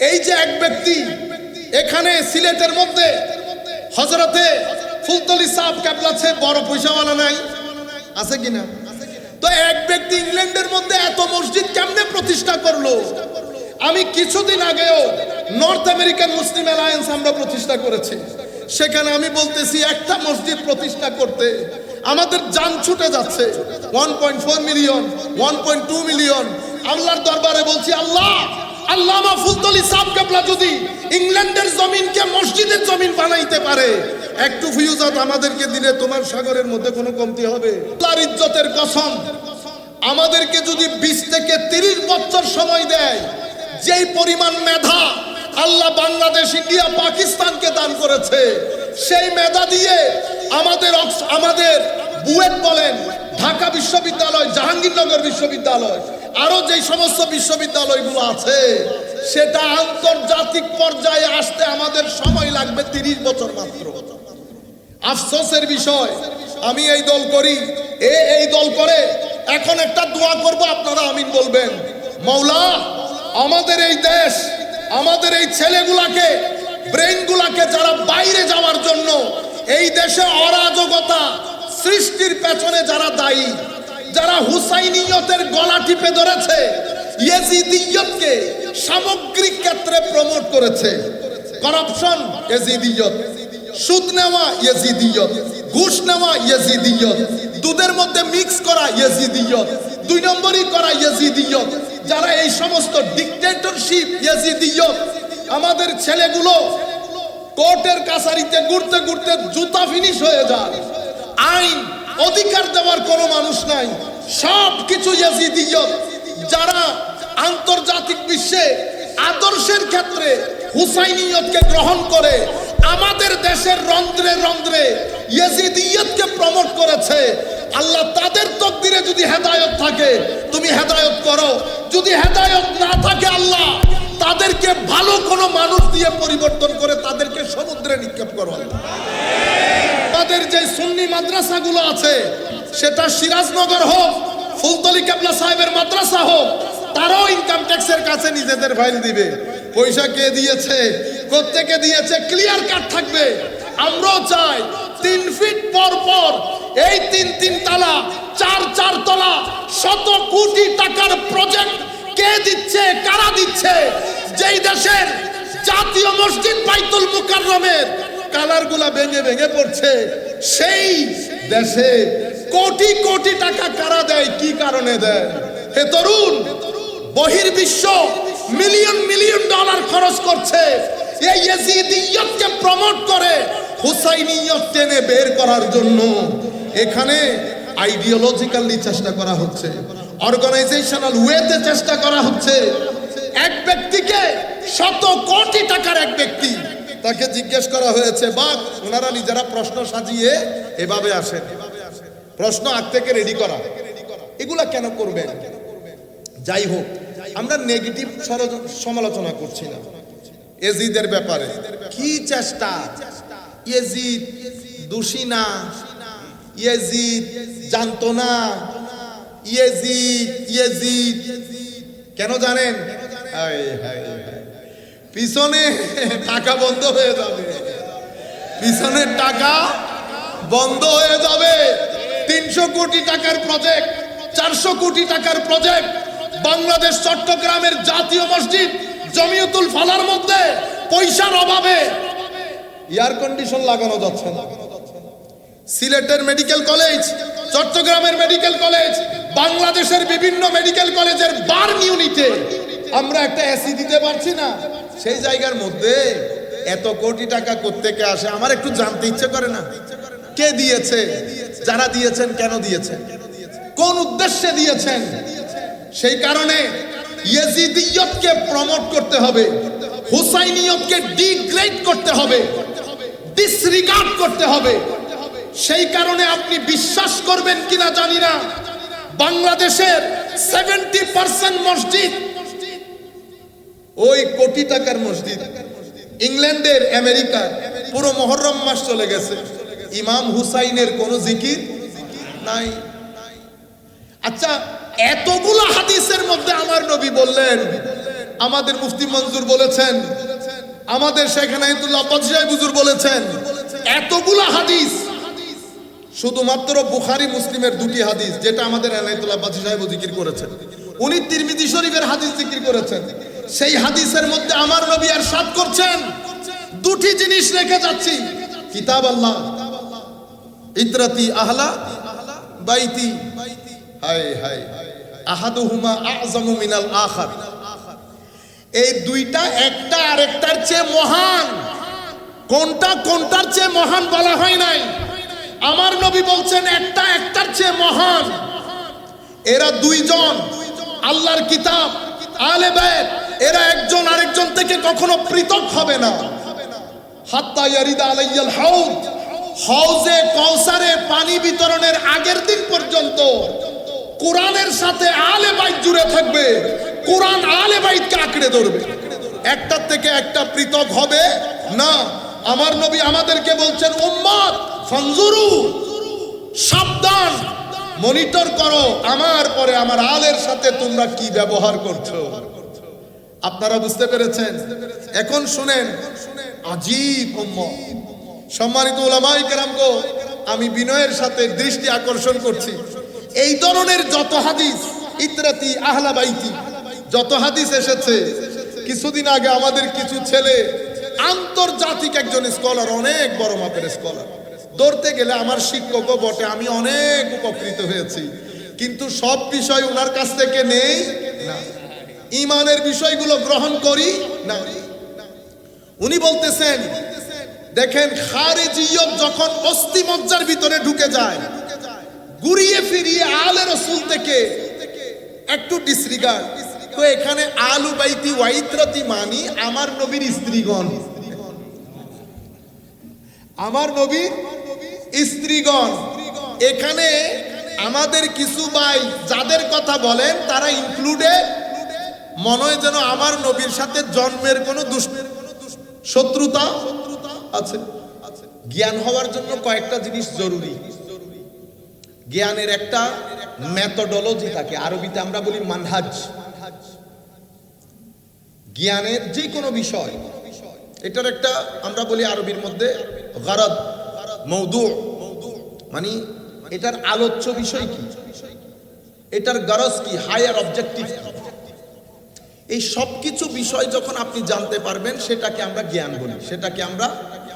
এই যে এক ব্যক্তি এখানে সিলেটের মধ্যে হযরতে ফুলতলি সাহেব কেবলা আছে, বড় পয়সাওয়ালা নাই, আছে কিনা? তো এক ব্যক্তি ইংল্যান্ডের মধ্যে এত মসজিদ কেমনে প্রতিষ্ঠা করলো? আমি কিছুদিন আগেও নর্থ আমেরিকান মুসলিম অ্যালায়েন্স আমরা প্রতিষ্ঠা করেছি। সেখানে আমি বলতেছি একটা মসজিদ প্রতিষ্ঠা করতে আমাদের জান ছুটে যাচ্ছে। 1.4 মিলিয়ন, 1.2 মিলিয়ন। আল্লাহর দরবারে বলছি, আল্লাহ, আল্লামা ফুলতলি সাহেব কেবলা যদি ইংল্যান্ডের জমিনকে মসজিদের জমিন বানাইতে পারে, একটু ফিউজাত আমাদেরকে দিলে তোমার সাগরের মধ্যে কোনো কমতি হবে? আল্লাহর ইজ্জতের কসম, আমাদেরকে যদি 20 থেকে 30 বছর সময় দেয়, যেই পরিমাণ মেধা আল্লাহ বাংলাদেশ, ইন্ডিয়া, পাকিস্তানকে দান করেছে, সেই মেধা দিয়ে আমাদের বুয়েট বলেন, ঢাকা বিশ্ববিদ্যালয়, জাহাঙ্গীরনগর বিশ্ববিদ্যালয়, আরো যে সমস্ত বিশ্ববিদ্যালয়গুলো আছে, সেটা আন্তর্জাতিক পর্যায়ে আসতে আমাদের সময় লাগবে 30 বছর মাত্র। আফসোসের বিষয়, আমি এই দল করি, এই দল করে। এখন একটা দোয়া করব, আপনারা আমিন বলবেন। মাওলা, আমাদের এই দেশ, আমাদের এই ছেলেগুলাকে, ব্রেইনগুলাকে যারা বাইরে যাওয়ার জন্য এই দেশে অরাজকতা সৃষ্টির পেছনে যারা দায়ী, যারা হুসাইনিয়তের গলা টিপে ধরেছে, ইয়েজিদিয়তকে সামগ্রিক ক্ষেত্রে প্রমোট করেছে, করাপশন ইয়েজিদিয়ত, সুদ নেওয়া ইয়েজিদিয়ত, ঘুষ নেওয়া ইয়েজিদিয়ত, দুধের মধ্যে মিক্স করা ইয়েজিদিয়ত, 2 নম্বরই করা ইয়েজিদিয়ত, যারা এই সমস্ত ডিক্টেটরশিপ ইয়েজিদিয়ত। আমাদের ছেলেগুলো কোর্টের কাছারিতে ঘুরতে ঘুরতে জুতা ফিনিশ হয়ে যায়, আইন অধিকার দেওয়ার কোনো মানুষ নাই, সব কিছু ইয়েজিদিয়ত। যারা আন্তর্জাতিক বিশ্বে আদর্শের ক্ষেত্রে হুসাইনিয়তকে গ্রহণ করে আমাদের দেশের রন্ধ্রে রন্ধ্রে ইয়েজিদিয়তকে প্রমোট করেছে, আল্লাহ তাদের তকদিরে যদি হেদায়েত থাকে তুমি হেদায়েত করো, যদি হেদায়েত না থাকে আল্লাহ তাদেরকে ভালো কোনো মানুষ দিয়ে পরিবর্তন করে তাদেরকে সমুদ্রে নিক্ষেপ করো। তাদের যে সুন্নি মাদ্রাসাগুলো আছে, সেটা সিরাজনগর হোক, ফুলতলি কেবলা সাহেবের মাদ্রাসা হোক, তারাও ইনকাম ট্যাক্সের কাছে নিজেদের ফাইল দিবে। পয়সা কে দিয়েছে, কোত্থেকে দিয়েছে, ক্লিয়ার কাট থাকবে। আমরাও চাই 3 ফিট পর পর এই 3 তালা, 4 তলা, শত কোটি টাকার প্রজেক্ট কে দিচ্ছে, কারা দিচ্ছে? যেই দেশের জাতীয় মসজিদ বাইতুল মুকাররমের কালারগুলা ভেঙে ভেঙে পড়ছে, সেই দেশে কোটি কোটি টাকা কারা দেয়, কি কারণে দেয়? হে তরুণ, বহির্বিশ্ব মিলিয়ন মিলিয়ন ডলার খরচ করছে এই ইয়েজিদিয়তকে প্রমোট করে হুসাইনিয়ত টেনে বের করার জন্য। এখানে আইডিওলজিক্যালি চেষ্টা করা হচ্ছে, অর্গানাইজেশনাল ওয়েতে চেষ্টা করা হচ্ছে। এক ব্যক্তিকে, শত কোটি টাকার এক ব্যক্তি, তাকে জিজ্ঞেস করা হয়েছে, বা ওনারা নিজেরা প্রশ্ন সাজিয়ে এভাবে আসেন, প্রশ্ন আগ থেকে রেডি করা, এগুলা কেন করবেন? যাই হোক, আমরা নেগেটিভ সমালোচনা করছি না। এজিদের ব্যাপারে কি চেষ্টা, ইয়েজিদ দোষী না, ইয়েজিদ জানতো না, ইয়েজিদ কেন জানেন? পিছনে টাকা বন্ধ হয়ে যাবে, পিছনের টাকা বন্ধ হয়ে যাবে। 300 কোটি টাকার প্রজেক্ট, 400 কোটি টাকার প্রজেক্ট, বাংলাদেশ চট্টগ্রামের জাতীয় মসজিদ জমিয়তুল ফালার মধ্যে পয়সার অভাবে এয়ার কন্ডিশন লাগানো যাচ্ছে না। সিলেটের মেডিকেল কলেজ, চট্টগ্রামের মেডিকেল কলেজ, বাংলাদেশের বিভিন্ন মেডিকেল কলেজের বার্ন ইউনিটে আমরা একটা এসি দিতে পারছি না। সেই জায়গার মধ্যে এত কোটি টাকা কোত্থেকে আসে? আমার একটু জানতে ইচ্ছে করে না? কে দিয়েছে? যারা দিয়েছেন কেন দিয়েছেন? কোন উদ্দেশ্যে দিয়েছেন? সেই কারণে ইয়েজিদিয়তকে প্রমোট করতে হবে, হুসাইনিয়তকে ডিগ্রেড করতে হবে, ডিসরিগার্ড করতে হবে। সেই কারণে আপনি বিশ্বাস করবেন কিনা জানি না, বাংলাদেশের 70% মসজিদ ওই কোটি টাকার মসজিদ। ইংল্যান্ডের, আমেরিকার পুরো মুহররম মাস চলে গেছে, ইমাম হুসাইনের কোনো জিকির নাই। আচ্ছা, এতগুলো হাদিসের মধ্যে আমার নবী বললেন আমাদের মুফতি মঞ্জুর বলেছেন, আমাদের শেখ এনায়েতুল্লাহ আব্বাসী সাহেব হুজুর বলেছেন, এতগুলো হাদিস শুধুমাত্র বুখারী মুসলিমের দুটি হাদিস, যেটা আমাদের এনায়েতুল্লাহ আব্বাসী সাহেব জিকির করেছেন, উনি তিরমিজি শরীফের হাদিস জিকির করেছেন। সেই হাদিসের মধ্যে আমার নবী ইরশাদ করছেন, দুটি জিনিস রেখে যাচ্ছি, কিতাব আল্লাহ, ইতরাতি আহলা বাইতি, হায় হায়, আহাদুহুমা আযমু মিনাল আখার। এই দুইটা একটা আরেকটার চেয়ে মহান। কোনটা কোনটার চেয়ে মহান বলা হয় নাই, আমার নবী বলছেন একটা একটার চেয়ে মহান। এরা দুইজন আল্লাহর কিতাব, আহলে বাইত, এরা একজন আরেকজন থেকে কখনো পৃথক হবে না। হাত্তা ইয়ারিদা আলাইয়াল হাউদ, হাউজে কাউসারে পানি বিতরণের আগের দিন পর্যন্ত কোরআনের সাথে আহলে বাইত জুড়ে থাকবে, কোরআন আহলে বাইতকে আঁকড়ে ধরবে, একটার থেকে একটা পৃথক হবে না। আমার নবী আমাদেরকে বলছেন, উম্মত ফানজুরু, সাবধান, মনিটর করো আমার পরে আমার আলের সাথে তোমরা কি ব্যবহার করছো। আপনারা বুঝতে পেরেছেন? এখন শুনেন, আজীব উম্মত। সম্মানিত উলামায়ে কেরামগো, আমি বিনয়ের সাথে দৃষ্টি আকর্ষণ করছি, এই ধরনের যত হাদিস, ইতরাতি আহলা বাইতি, যত হাদিস এসেছে, কিছুদিন আগে আমাদের কিছু ছেলে আন্তর্জাতিক একজন স্কলার, অনেক বড় মাপের স্কলার, ধরতে গেলে আমার শিক্ষকও বটে, আমি অনেক উপকৃত হয়েছি, কিন্তু সব বিষয় ওনার কাছ থেকে নেই না, ঈমানের বিষয়গুলো গ্রহণ করি না। উনি বলতেছেন, দেখেন খারিজিয়ত যখন অস্থি মজ্জার ভিতরে ঢুকে যায়, ঘুরিয়ে ফিরিয়ে আলে রাসূল থেকে একটু ডিসরিগার্ড, তো এখানে আলু বাইতি ওয়াইত্রতি মানি আমার নবীর স্ত্রীগণ, আমার নবীর স্ত্রীগণ। এখানে আমাদের কিছু ভাই যাদের কথা বলেন তারা ইনক্লুডেড, মনে হয় যেন আমার নবীর সাথে জন্মের কোনো শত্রুতা আছে। জ্ঞান হওয়ার জন্য কয়েকটা জিনিস জরুরি। জ্ঞানের একটা মেথোডোলজি থাকে, আরবিতে আমরা বলি মানহাজ। জ্ঞানের যে কোনো বিষয়, এটার একটা আমরা বলি আরবির মধ্যে গারাদ, মওদু, মানে এটার আলোচ্য বিষয় কি, এটার গরজ কি, হায়ার অবজেক্টিভ। এই সব কিছু বিষয় যখন আপনি জানতে পারবেন, সেটাকে আমরা জ্ঞান বলি, সেটাকে আমরা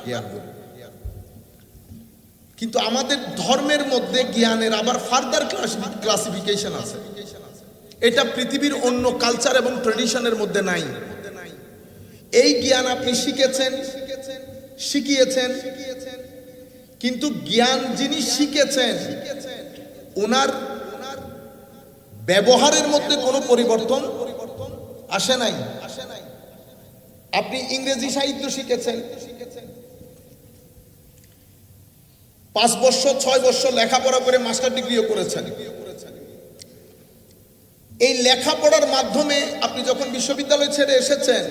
জ্ঞান বলি। কিন্তু আমাদের ধর্মের মধ্যে জ্ঞানের আবার ফার্দার ক্লাসিফিকেশন আছে, এটা পৃথিবীর অন্য কালচার এবং ট্রেডিশনের মধ্যে নাই। এই জ্ঞান আপনি শিখেছেন, শিখিয়েছেন, কিন্তু জ্ঞান যিনি শিখেছেন ওনার ব্যবহারের মধ্যে কোনো পরিবর্তন আসে নাই। আপনি ইংরেজি সাহিত্য শিখেছেন, 5 বছর 6 বছর লেখাপড়া করে মাস্টার ডিগ্রিও করেছেন। এই লেখাপড়ার মাধ্যমে আপনি যখন বিশ্ববিদ্যালয় ছেড়ে এসেছেন,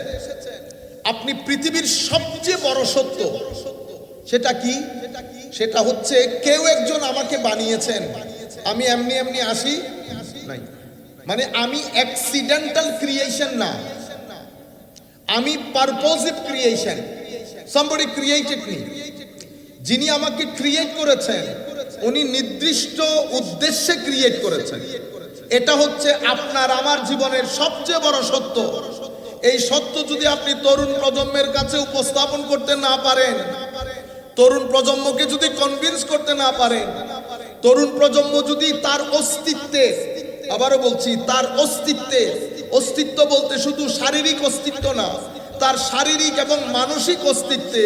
আপনি পৃথিবীর সবচেয়ে বড় সত্য, সেটা কি? সেটা হচ্ছে কেউ একজন আমাকে বানিয়েছেন, আমি এমনি এমনি আসি নাই, মানে আমি অ্যাক্সিডেন্টাল ক্রিয়েশন না, আমি পারপোজিভ ক্রিয়েশন। somebody created me, যিনি আমাকে ক্রিয়েট করেছেন উনি নির্দিষ্ট উদ্দেশ্যে ক্রিয়েট করেছেন। এটা হচ্ছে আপনার আমার জীবনের সবচেয়ে বড় সত্য। এই সত্য যদি আপনি তরুণ প্রজন্মের কাছে উপস্থাপন করতে না পারেন, তরুণ প্রজন্মকে যদি কনভিন্স করতে না পারেন, তরুণ প্রজন্ম যদি তার অস্তিত্বে, আবারও বলছি তার অস্তিত্বে, অস্তিত্ব বলতে শুধু শারীরিক অস্তিত্ব না, তার শারীরিক এবং মানসিক অস্তিত্বে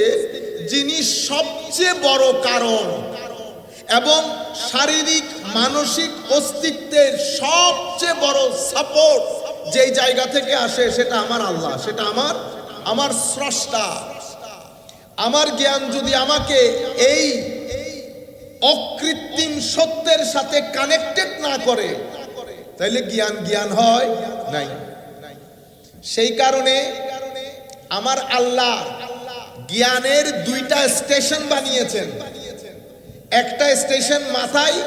যিনি সবচেয়ে বড় কারণ এবং শারীরিক মানসিক অস্তিত্বের সবচেয়ে বড় সাপোর্ট যেই জায়গা থেকে আসে, সেটা আমার আল্লাহ, সেটা আমার স্রষ্টা। আমার জ্ঞান যদি আমাকে এই অকৃত্রিম সত্যের সাথে কানেক্টেড না করে, তাহলে জ্ঞান হয় নাই। সেই কারণে আমার আল্লাহ জ্ঞানের 2টা স্টেশন বানিয়েছেন, একটা স্টেশন মাথায়,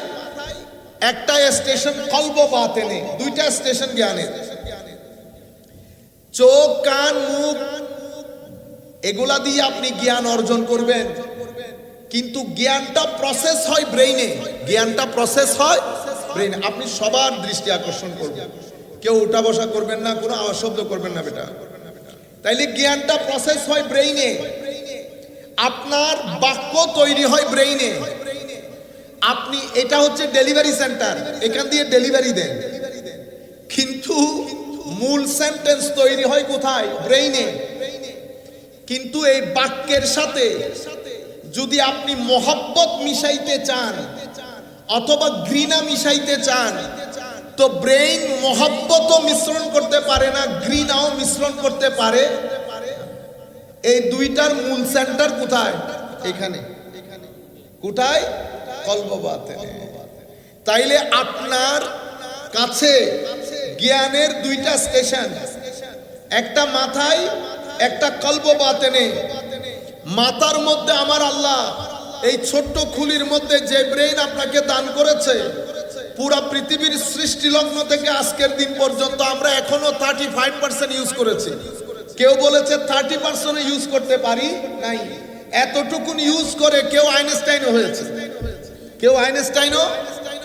একটা স্টেশন কলব বাতেনে, 2টা স্টেশন জ্ঞানের। চোখ, কান, মুখ এগুলা দিয়ে আপনি জ্ঞান অর্জন করবেন, কিন্তু জ্ঞানটা প্রসেস হয় ব্রেইনে। জ্ঞানটা প্রসেস হয় ব্রেইনে। আপনি সবার দৃষ্টি আকর্ষণ করবেন, কেউ উঠা বসা করবেন না, কোনো আওয়াজ শব্দ করবেন না বেটা। তাইলে জ্ঞানটা প্রসেস হয় ব্রেইনে। আপনার বাক্য তৈরি হয় ব্রেইনে। আপনি, এটা হচ্ছে ডেলিভারি সেন্টার, এখান দিয়ে ডেলিভারি দেন, কিন্তু মূল সেন্টেন্স তৈরি হয় কোথায়? ব্রেইনে। কিন্তু এই বাক্যের সাথে যদি আপনি মহব্বত মিশাইতে চান অথবা ঘৃণা মিশাইতে চান, তো ব্রেইন মহব্বতও মিশ্রণ করতে পারে না, ঘৃণাও মিশ্রণ করতে পারে। এই দুইটার মূল সেন্টার কোথায়? এখানে। কোথায়? কলববাতেনে। তাইলে আপনার কাছে জ্ঞানের দুইটা স্টেশন, একটা মাথায়, একটা কলববাতেনে। মাথার মধ্যে আমার আল্লাহ এই ছোট্ট খুলির মধ্যে যে ব্রেইন আপনাকে দান করেছে, পুরা পৃথিবীর সৃষ্টি লগ্ন থেকে আজকের দিন পর্যন্ত আমরা এখনো 35% ইউজ করেছি। কেউ বলেছে 30% ইউজ করতে পারি নাই। এতটুকুন ইউজ করে কেউ আইনস্টাইনও হয়েছে, কেউ আইনস্টাইনও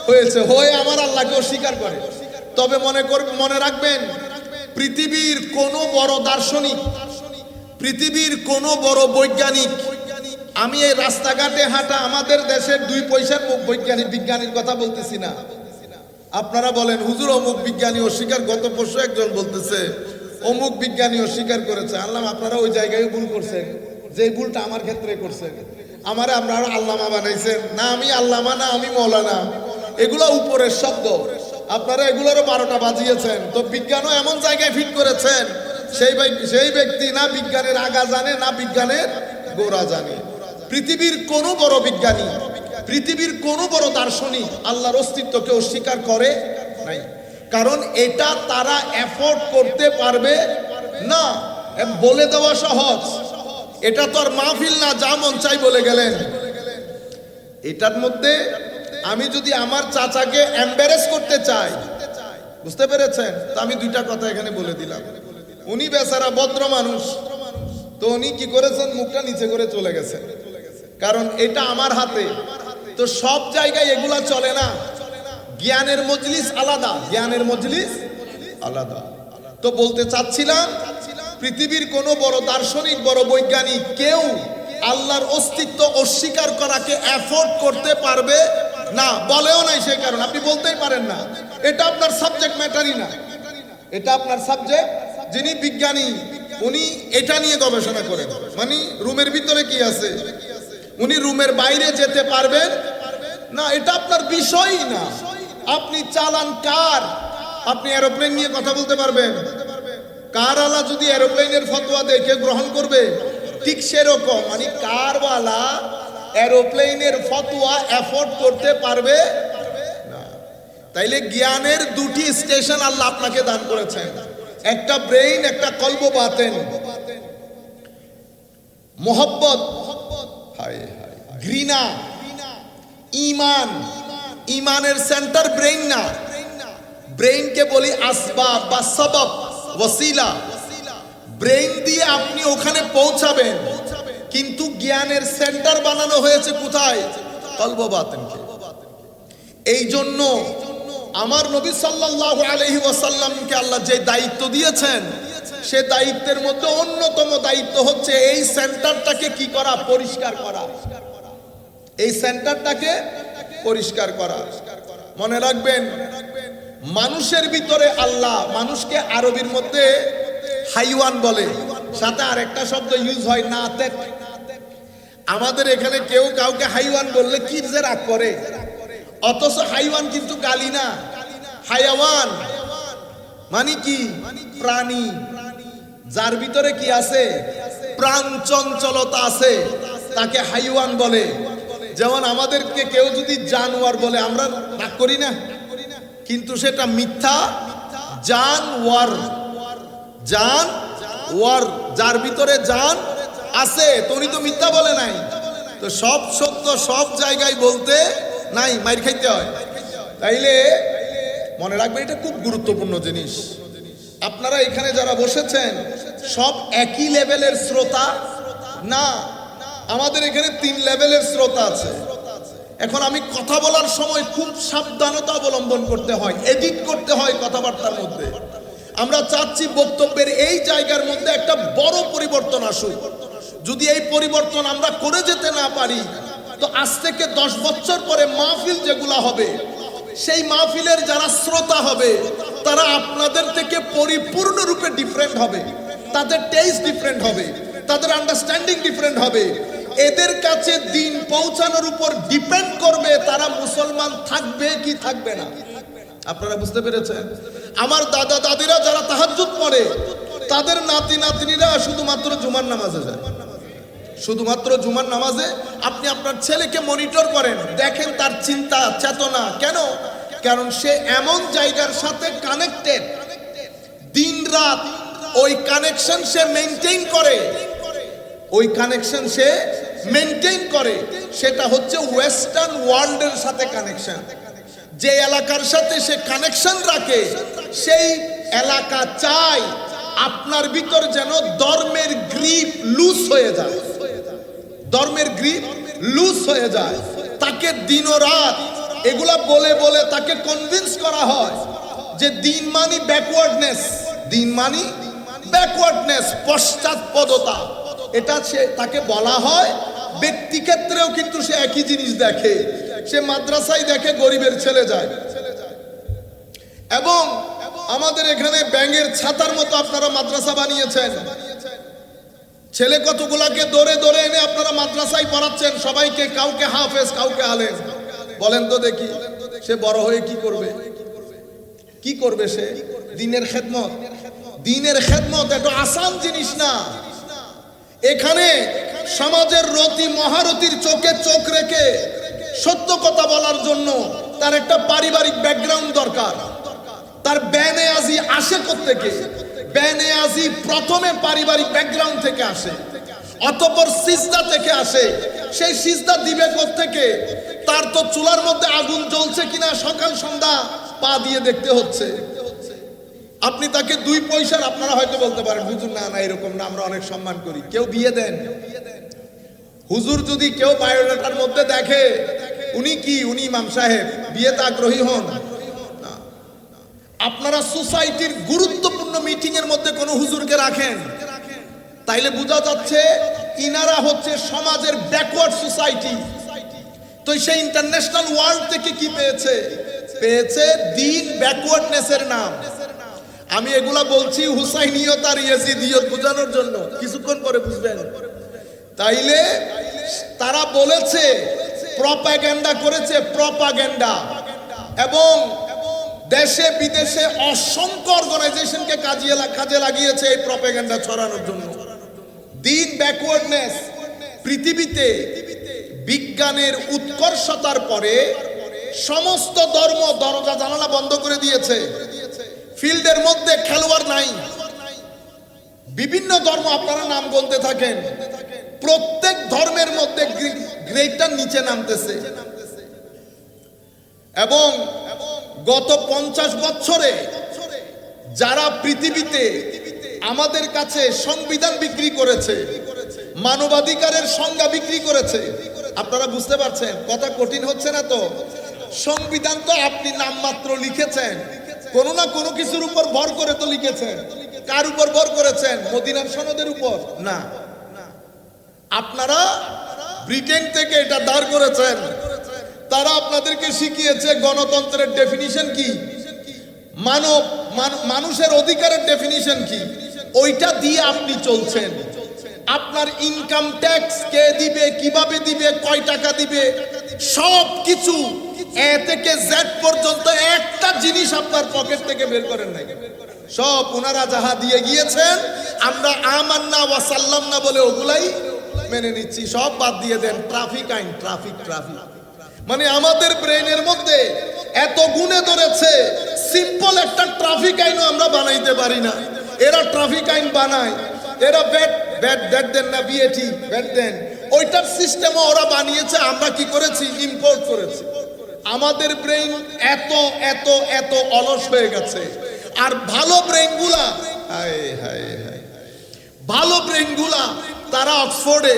হয়েছে, হয়ে আমার আল্লাহকে অস্বীকার করে। তবে মনে রাখবেন, পৃথিবীর কোন বড় দার্শনিক, পৃথিবীর কোন বড় বৈজ্ঞানিক, আমি এই রাস্তাঘাটে হাঁটা আমাদের দেশের 2 পয়সার বিজ্ঞানীর কথা বলতেছি না। আপনারা বলেন হুজুর অমুক বিজ্ঞানী অস্বীকার, গত পরশু একজন বলতেছে অমুক বিজ্ঞানী অস্বীকার করেছে। আল্লাহ, আপনারা ওই জায়গায় ভুল করছেন, যে ভুলটা আমার ক্ষেত্রে করছেন। আমারে আপনারা আল্লামা বানাইছেন না, আমি আল্লামা না, আমি মৌলানা। এগুলো উপরের শব্দ, আপনারা এগুলোরও 12টা বাজিয়েছেন। তো বিজ্ঞানও এমন জায়গায় ফিট করেছেন, সেই ব্যক্তি না বিজ্ঞানের আগা জানে না বিজ্ঞানের গোড়া জানে। পৃথিবীর কোন বড় বিজ্ঞানী, পৃথিবীর কোন বড় দার্শনিক আল্লাহর অস্তিত্বকে অস্বীকার করে নাই, কারণ এটা তারা এফোর্ড করতে পারবে না। বলে দেওয়া সহজ, এটা তো আর মাহফিল না, যা মন চাই বলে গেলেন। এটার মধ্যে আমি যদি আমার চাচাকে এম্বারেস করতে চাই, বুঝতে পেরেছেন, তো আমি 2টা কথা এখানে বলে দিলাম। উনি বেচারা ভদ্র মানুষ, তো উনি কি করেছেন, মুখটা নিচে করে চলে গেছেন, কারণ এটা আমার হাতে। তো সব জায়গায় এগুলা চলে না। জ্ঞানের মজলিস আলাদা, জ্ঞানের মজলিস আলাদা। তো বলতে চাচ্ছিলাম, পৃথিবীর কোন বড় দার্শনিক, বড় বৈজ্ঞানিক কেউ আল্লাহর অস্তিত্ব অস্বীকার করাকে এফোর্ড করতে পারবে না, বলেও নাই। সেই কারণ আপনি বলতেই পারেন না, এটা আপনার সাবজেক্ট ম্যাটারই না, এটা আপনার সাবজেক্ট। যিনি বিজ্ঞানী উনি এটা নিয়ে গবেষণা করেন, মানে রুমের ভিতরে কি আছে, উনি রুমের বাইরে যেতে পারবেন না, এটা আপনার বিষয়ই না। আপনি চালান কার, আপনি এরোপ্লেন নিয়ে কথা বলতে পারবেন? কারওয়ালা যদি এরোপ্লেনের ফতোয়া দেয় কেউ গ্রহণ করবে? ঠিক সেরকম, মানে কারওয়ালা এরোপ্লেনের ফতোয়া এফোর্ড করতে পারবে না। তাইলে জ্ঞানের 2টি স্টেশন আল্লাহ আপনাকে দান করেছেন, একটা ব্রেইন, একটা কলব বাতেন। মোহব্বত, ঘৃণা, ঈমান, ঈমানের সেন্টার ব্রেইন না। ব্রেইনকে বলি আসবাব বা সবব, ওসিলা। ব্রেইন দিয়ে আপনি ওখানে পৌঁছাবেন, কিন্তু জ্ঞানের সেন্টার বানানো হয়েছে কোথায়? কলব বাতেনকে। এই জন্য আমার নবী সাল্লাল্লাহু আলাইহি ওয়াসাল্লামকে আল্লাহ যে দায়িত্ব দিয়েছেন, সে দায়িত্বের মধ্যে অন্যতম দায়িত্ব হচ্ছে এই সেন্টারটাকে কি করা? পরিষ্কার করা। এই সেন্টারটাকে পরিষ্কার করা। মনে রাখবেন, মানুষের ভিতরে আল্লাহ, মানুষকে আরবির মধ্যে হাইওয়ান বলে, সাথে আরেকটা শব্দ ইউজ হয় নাতেক। আমাদের এখানে কেউ কাউকে হাইওয়ান বললে কি যে রাগ করে, অথচ হাইওয়ান কিন্তু গালি না, হায়াওয়ান মানে কি? প্রাণী, যার ভিতরে কি আছে? প্রাণ চঞ্চলতা আছে, তাকে হাইওয়ান বলে। যেমন আমাদেরকে কেউ যদি জানোয়ার বলে আমরা রাগ করি না, কিন্তু সেটা মিথ্যা। জানওয়ার, জানওয়ার, যার ভিতরে জান আছে, তো উনি তো মিথ্যা বলে নাই। তো সব সত্য সব জায়গায় বলতে নাই, মাইর খাইতে হয়। তাইলে মনে রাখবেন, এটা খুব গুরুত্বপূর্ণ জিনিস। আপনারা এখানে যারা বসেছেন সব একই লেভেলের শ্রোতা না, আমাদের এখানে 3 লেভেলের শ্রোতা আছে। এখন আমি কথা বলার সময় খুব সাবধানতা অবলম্বন করতে হয়, এডিট করতে হয় কথাবার্তার মধ্যে। আমরা চাচ্ছি বক্তব্যের এই জায়গার মধ্যে একটা বড় পরিবর্তন আসুক। যদি এই পরিবর্তন আমরা করে যেতে না পারি, তো আজ থেকে 10 বছর পরে মাহফিল যেগুলা হবে, সেই মাহফিলের যারা শ্রোতা হবে তারা আপনাদের থেকে পরিপূর্ণরূপে ডিফারেন্ট হবে, তাদের টেস্ট ডিফারেন্ট হবে, তাদের আন্ডারস্ট্যান্ডিং ডিফারেন্ট হবে। এদের কাছে দিন পৌঁছানোর উপর ডিপেন্ড করবে তারা মুসলমান থাকবে কি থাকবে না। আপনারা বুঝতে পেরেছেন? আমার দাদা দাদিরা যারা তাহাজ্জুদ পড়ে, তাদের নাতি নাতনিরা শুধুমাত্র জুমার নামাজে যায়, শুধুমাত্র জুমার নামাজে। আপনি আপনার ছেলেকে মনিটর করেন, দেখেন তার চিন্তা চেতনা কেন, কারণ সে এমন জায়গার সাথে কানেক্টেড, দিন রাত ওই কানেকশন সে মেনটেইন করে, ওই কানেকশন সে মেনটেইন করে। সেটা হচ্ছে ওয়েস্টার্ন ওয়ার্ল্ডের সাথে কানেকশন। যে এলাকার সাথে সে কানেকশন রাখে, সেই এলাকা চাই আপনার ভিতর যেন ধর্মের গ্রিপ লুজ হয়ে যায়, ধর্মের গ্রিপ লুজ হয়ে যায়। তাকে দিন ও রাত এগুলা বলে বলে তাকে কনভিন্স করা হয় যে দিন মানি ব্যাকওয়ার্ডনেস, দিন মানি ব্যাকওয়ার্ডনেস, পশ্চাৎপদতা। এটা সে তাকে বলা হয়। ব্যক্তি ক্ষেত্রেও কিন্তু সে একই জিনিস দেখে। সে মাদ্রাসায় দেখে গরিবের ছেলে যায়, এবং আমাদের এখানে ব্যাঙের ছাতার মতো আপনারা মাদ্রাসা বানিয়েছেন। ছেলে কতগুলাকে দৌড়ে দৌড়ে এনে আপনারা মাদ্রাসায় পড়াচ্ছেন সবাইকে, কাউকে হাফেজ কাউকে আলেম। বলেন তো দেখি সে বড় হয়ে কি করবে? কি করবে সে? দ্বীনের খেদমত। দ্বীনের খেদমত এত আসান জিনিস না। এখানে সমাজের রতি মহারতির চোখে চোখ রেখে সত্য কথা বলার জন্য তার একটা পারিবারিক ব্যাকগ্রাউন্ড দরকার। তার বেনেয়াজি আসে কোত্থেকে? বেনেয়াজি প্রথমে পারিবারিক ব্যাকগ্রাউন্ড থেকে আসে, অতঃপর সিজদা থেকে আসে। সেই সিজদা দিবে কোত্থেকে? তার তো চুলার মধ্যে আগুন জ্বলছে কিনা সকাল সন্ধ্যা পা দিয়ে দেখতে হচ্ছে। আপনি তাকে 2 পয়সার, আপনারা হয়তো বলতে পারেন হুজুর না না এরকম না, আমরা অনেক সম্মান করি, কেউ বিয়ে দেন। হুজুর যদি কেউ বায়োডাটার মধ্যে দেখে উনি কি, উনি ইমাম সাহেব, বিয়েতে আগ্রহী হন না। আপনারা সোসাইটির গুরুত্বপূর্ণ মিটিং এর মধ্যে কোন হুজুরকে রাখেন, তাইলে বোঝা যাচ্ছে ইনারা হচ্ছে সমাজের ব্যাকওয়ার্ড সোসাইটি। তো সেই ইন্টারন্যাশনাল ওয়ার্ল্ড থেকে কি পেয়েছে? পেয়েছে দিন ব্যাকওয়ার্ডনেসের নাম। আমি এগুলা বলছি হুসাইনিয়ত আর ইয়াজিদিয়ত বোঝানোর জন্য, কিছুক্ষণ পরে বুঝবেন। তাইলে তারা বলেছে, প্রপাগ্যান্ডা করেছে, প্রপাগ্যান্ডা, এবং দেশে বিদেশে অসংখ্য অর্গানাইজেশনকে কাজে লাগিয়েছে এই প্রপাগ্যান্ডা ছড়ানোর জন্য। দিন ব্যাকওয়ার্ডনেস। পৃথিবীতে বিজ্ঞানের উৎকর্ষতার পরে সমস্ত ধর্ম দরজা জানালা বন্ধ করে দিয়েছে। ফিল্ডের মধ্যে খেলোয়াড় নাই। বিভিন্ন ধর্ম আপনারা নাম বলতে থাকেন, প্রত্যেক ধর্মের মধ্যে গ্রেডটার নিচে নামতেছে। এবং গত 50 বছরে যারা পৃথিবীতে আমাদের কাছে সংবিধান বিক্রি করেছে, মানবাধিকারের সংজ্ঞা বিক্রি করেছে, আপনারা বুঝতে পারছেন কথা কঠিন হচ্ছে না তো? সংবিধান তো আপনি নামমাত্র লিখেছেন, কোনো না কোনো কিছুর উপর ভর করে তো লিখেছেন। কার উপর ভর করেছেন? মদিনার সনদের উপর না। আপনারা ব্রিটেন থেকে এটা দাঁড় করেছেন। তারা আপনাদেরকে শিখিয়েছে গণতন্ত্রের ডেফিনিশন কি, মানুষের অধিকারের ডেফিনিশন কি, ওইটা দিয়ে আপনি চলছেন। আপনার ইনকাম ট্যাক্স কে দিবে, কিভাবে দিবে, কয় টাকা দিবে, সব কিছু এ থেকে জেড পর্যন্ত একটা জিনিস আপনার পকেট থেকে বের করেন নাই। সব ওনারা যাহা দিয়ে গিয়েছেন আমরা আমান্না ওয়া সাল্লামনা বলে ওগুলাই মেনে নিচ্ছি, সব বাদ দিয়ে দেন। ট্রাফিক আইন, ট্রাফিক মানে আমাদের ব্রেনের মধ্যে এত গুণে ধরেছে, সিম্পল একটা ট্রাফিক আইনও আমরা বানাইতে পারি না। এরা ট্রাফিক আইন বানায়, এরা ব্যাট দেন না, বিএটি ব্যাট দেন, ওইটার সিস্টেমও ওরা বানিয়েছে। আমরা কি করেছি? ইম্পোর্ট করেছি। আমাদের ব্রেইন এত এত এত অলস হয়ে গেছে। আর ভালো ব্রেনগুলা, হায় হায় হায়, ভালো ব্রেনগুলা তারা অক্সফোর্ডে,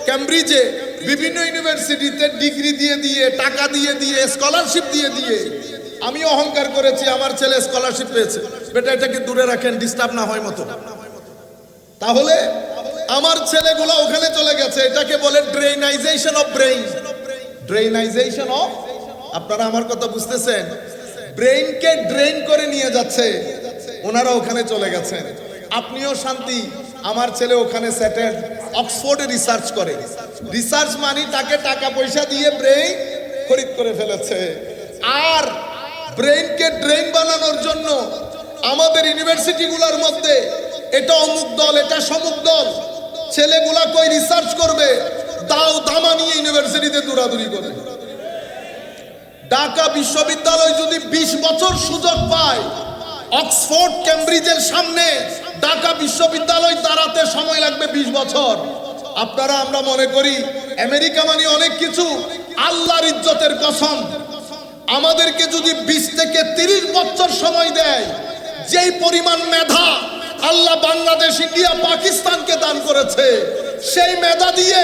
ক্যামব্রিজে, বিভিন্ন ইউনিভার্সিটিতে ডিগ্রি দিয়ে দিয়ে, টাকা দিয়ে দিয়ে, স্কলারশিপ দিয়ে দিয়ে, আমি অহংকার করেছি আমার ছেলে স্কলারশিপ পেয়েছে, বেটা এটাকে দূরে রাখেন, ডিস্টার্ব না হয় মতো। তাহলে আমার ছেলেগুলো ওখানে চলে গেছে, এটাকে বলে ড্রেনাইজেশন অফ ব্রেইন। ড্রেনাইজেশন অফ, আপনারা আমার কথা বুঝতেছেন? ব্রেইনকে ড্রেন করে নিয়ে যাচ্ছে, ওনারা ওখানে চলে গেছেন। আপনিও শান্তি, আমার ছেলে ওখানে সেটেল, অক্সফোর্ডে রিসার্চ করে। রিসার্চ মানি তাকে টাকা পয়সা দিয়ে ব্রেইন খরিদ করে ফেলেছে। আর ব্রেইনকে ড্রেন বানানোর জন্য আমাদের ইউনিভার্সিটিগুলোর মধ্যে এটা অমুক দল, এটা সমুক দল, ছেলেগুলা কই রিসার্চ করবে, দাও দামা নিয়ে ইউনিভার্সিটিতে দৌড়াদৌড়ি করে। ঢাকা বিশ্ববিদ্যালয় যদি 20 বছর সুযোগ পায়, অক্সফোর্ড ক্যামব্রিজের সামনে ঢাকা বিশ্ববিদ্যালয় দাঁড়াতে সময় লাগবে 20 বছর। আপনারা আমরা মনে করি আমেরিকা মানে অনেক কিছু, আল্লাহর ইজ্জতের কসম, আমাদেরকে যদি 20 থেকে 30 বছর সময় দেয়, যেই পরিমাণ মেধা আল্লাহ বাংলাদেশ, ইন্ডিয়া, পাকিস্তানকে দান করেছে, সেই মেধা দিয়ে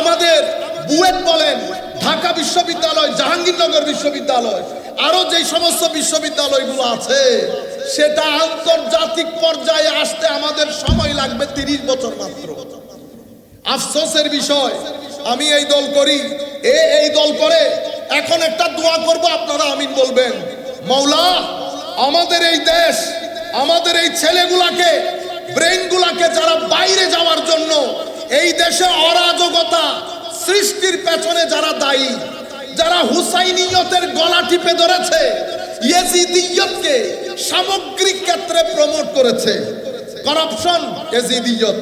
আমাদের বুয়েট বলেন, ঢাকা বিশ্ববিদ্যালয়, জাহাঙ্গীরনগর বিশ্ববিদ্যালয়, আরো যে সমস্ত বিশ্ববিদ্যালয়গুলো আছে, সেটা আন্তর্জাতিক পর্যায়ে আসতে আমাদের সময় লাগবে 30 বছর মাত্র। আফসোসের বিষয়, আমি এই দল করি, এই দল করে। এখন একটা দোয়া করব, আপনারা আমিন বলবেন। মাওলা, আমাদের এই দেশ, আমাদের এই ছেলেগুলাকে, ব্রেইনগুলাকে যারা বাইরে যাওয়ার জন্য এই দেশে অরাজকতা সৃষ্টির পেছনে যারা দায়ী, যারা হুসাইনিয়তের গলা টিপে ধরেছে, ইয়েজিদিয়তকে সামগ্রিক ক্ষেত্রে প্রমোট করেছে, করাপশন ইয়েজিদিয়ত,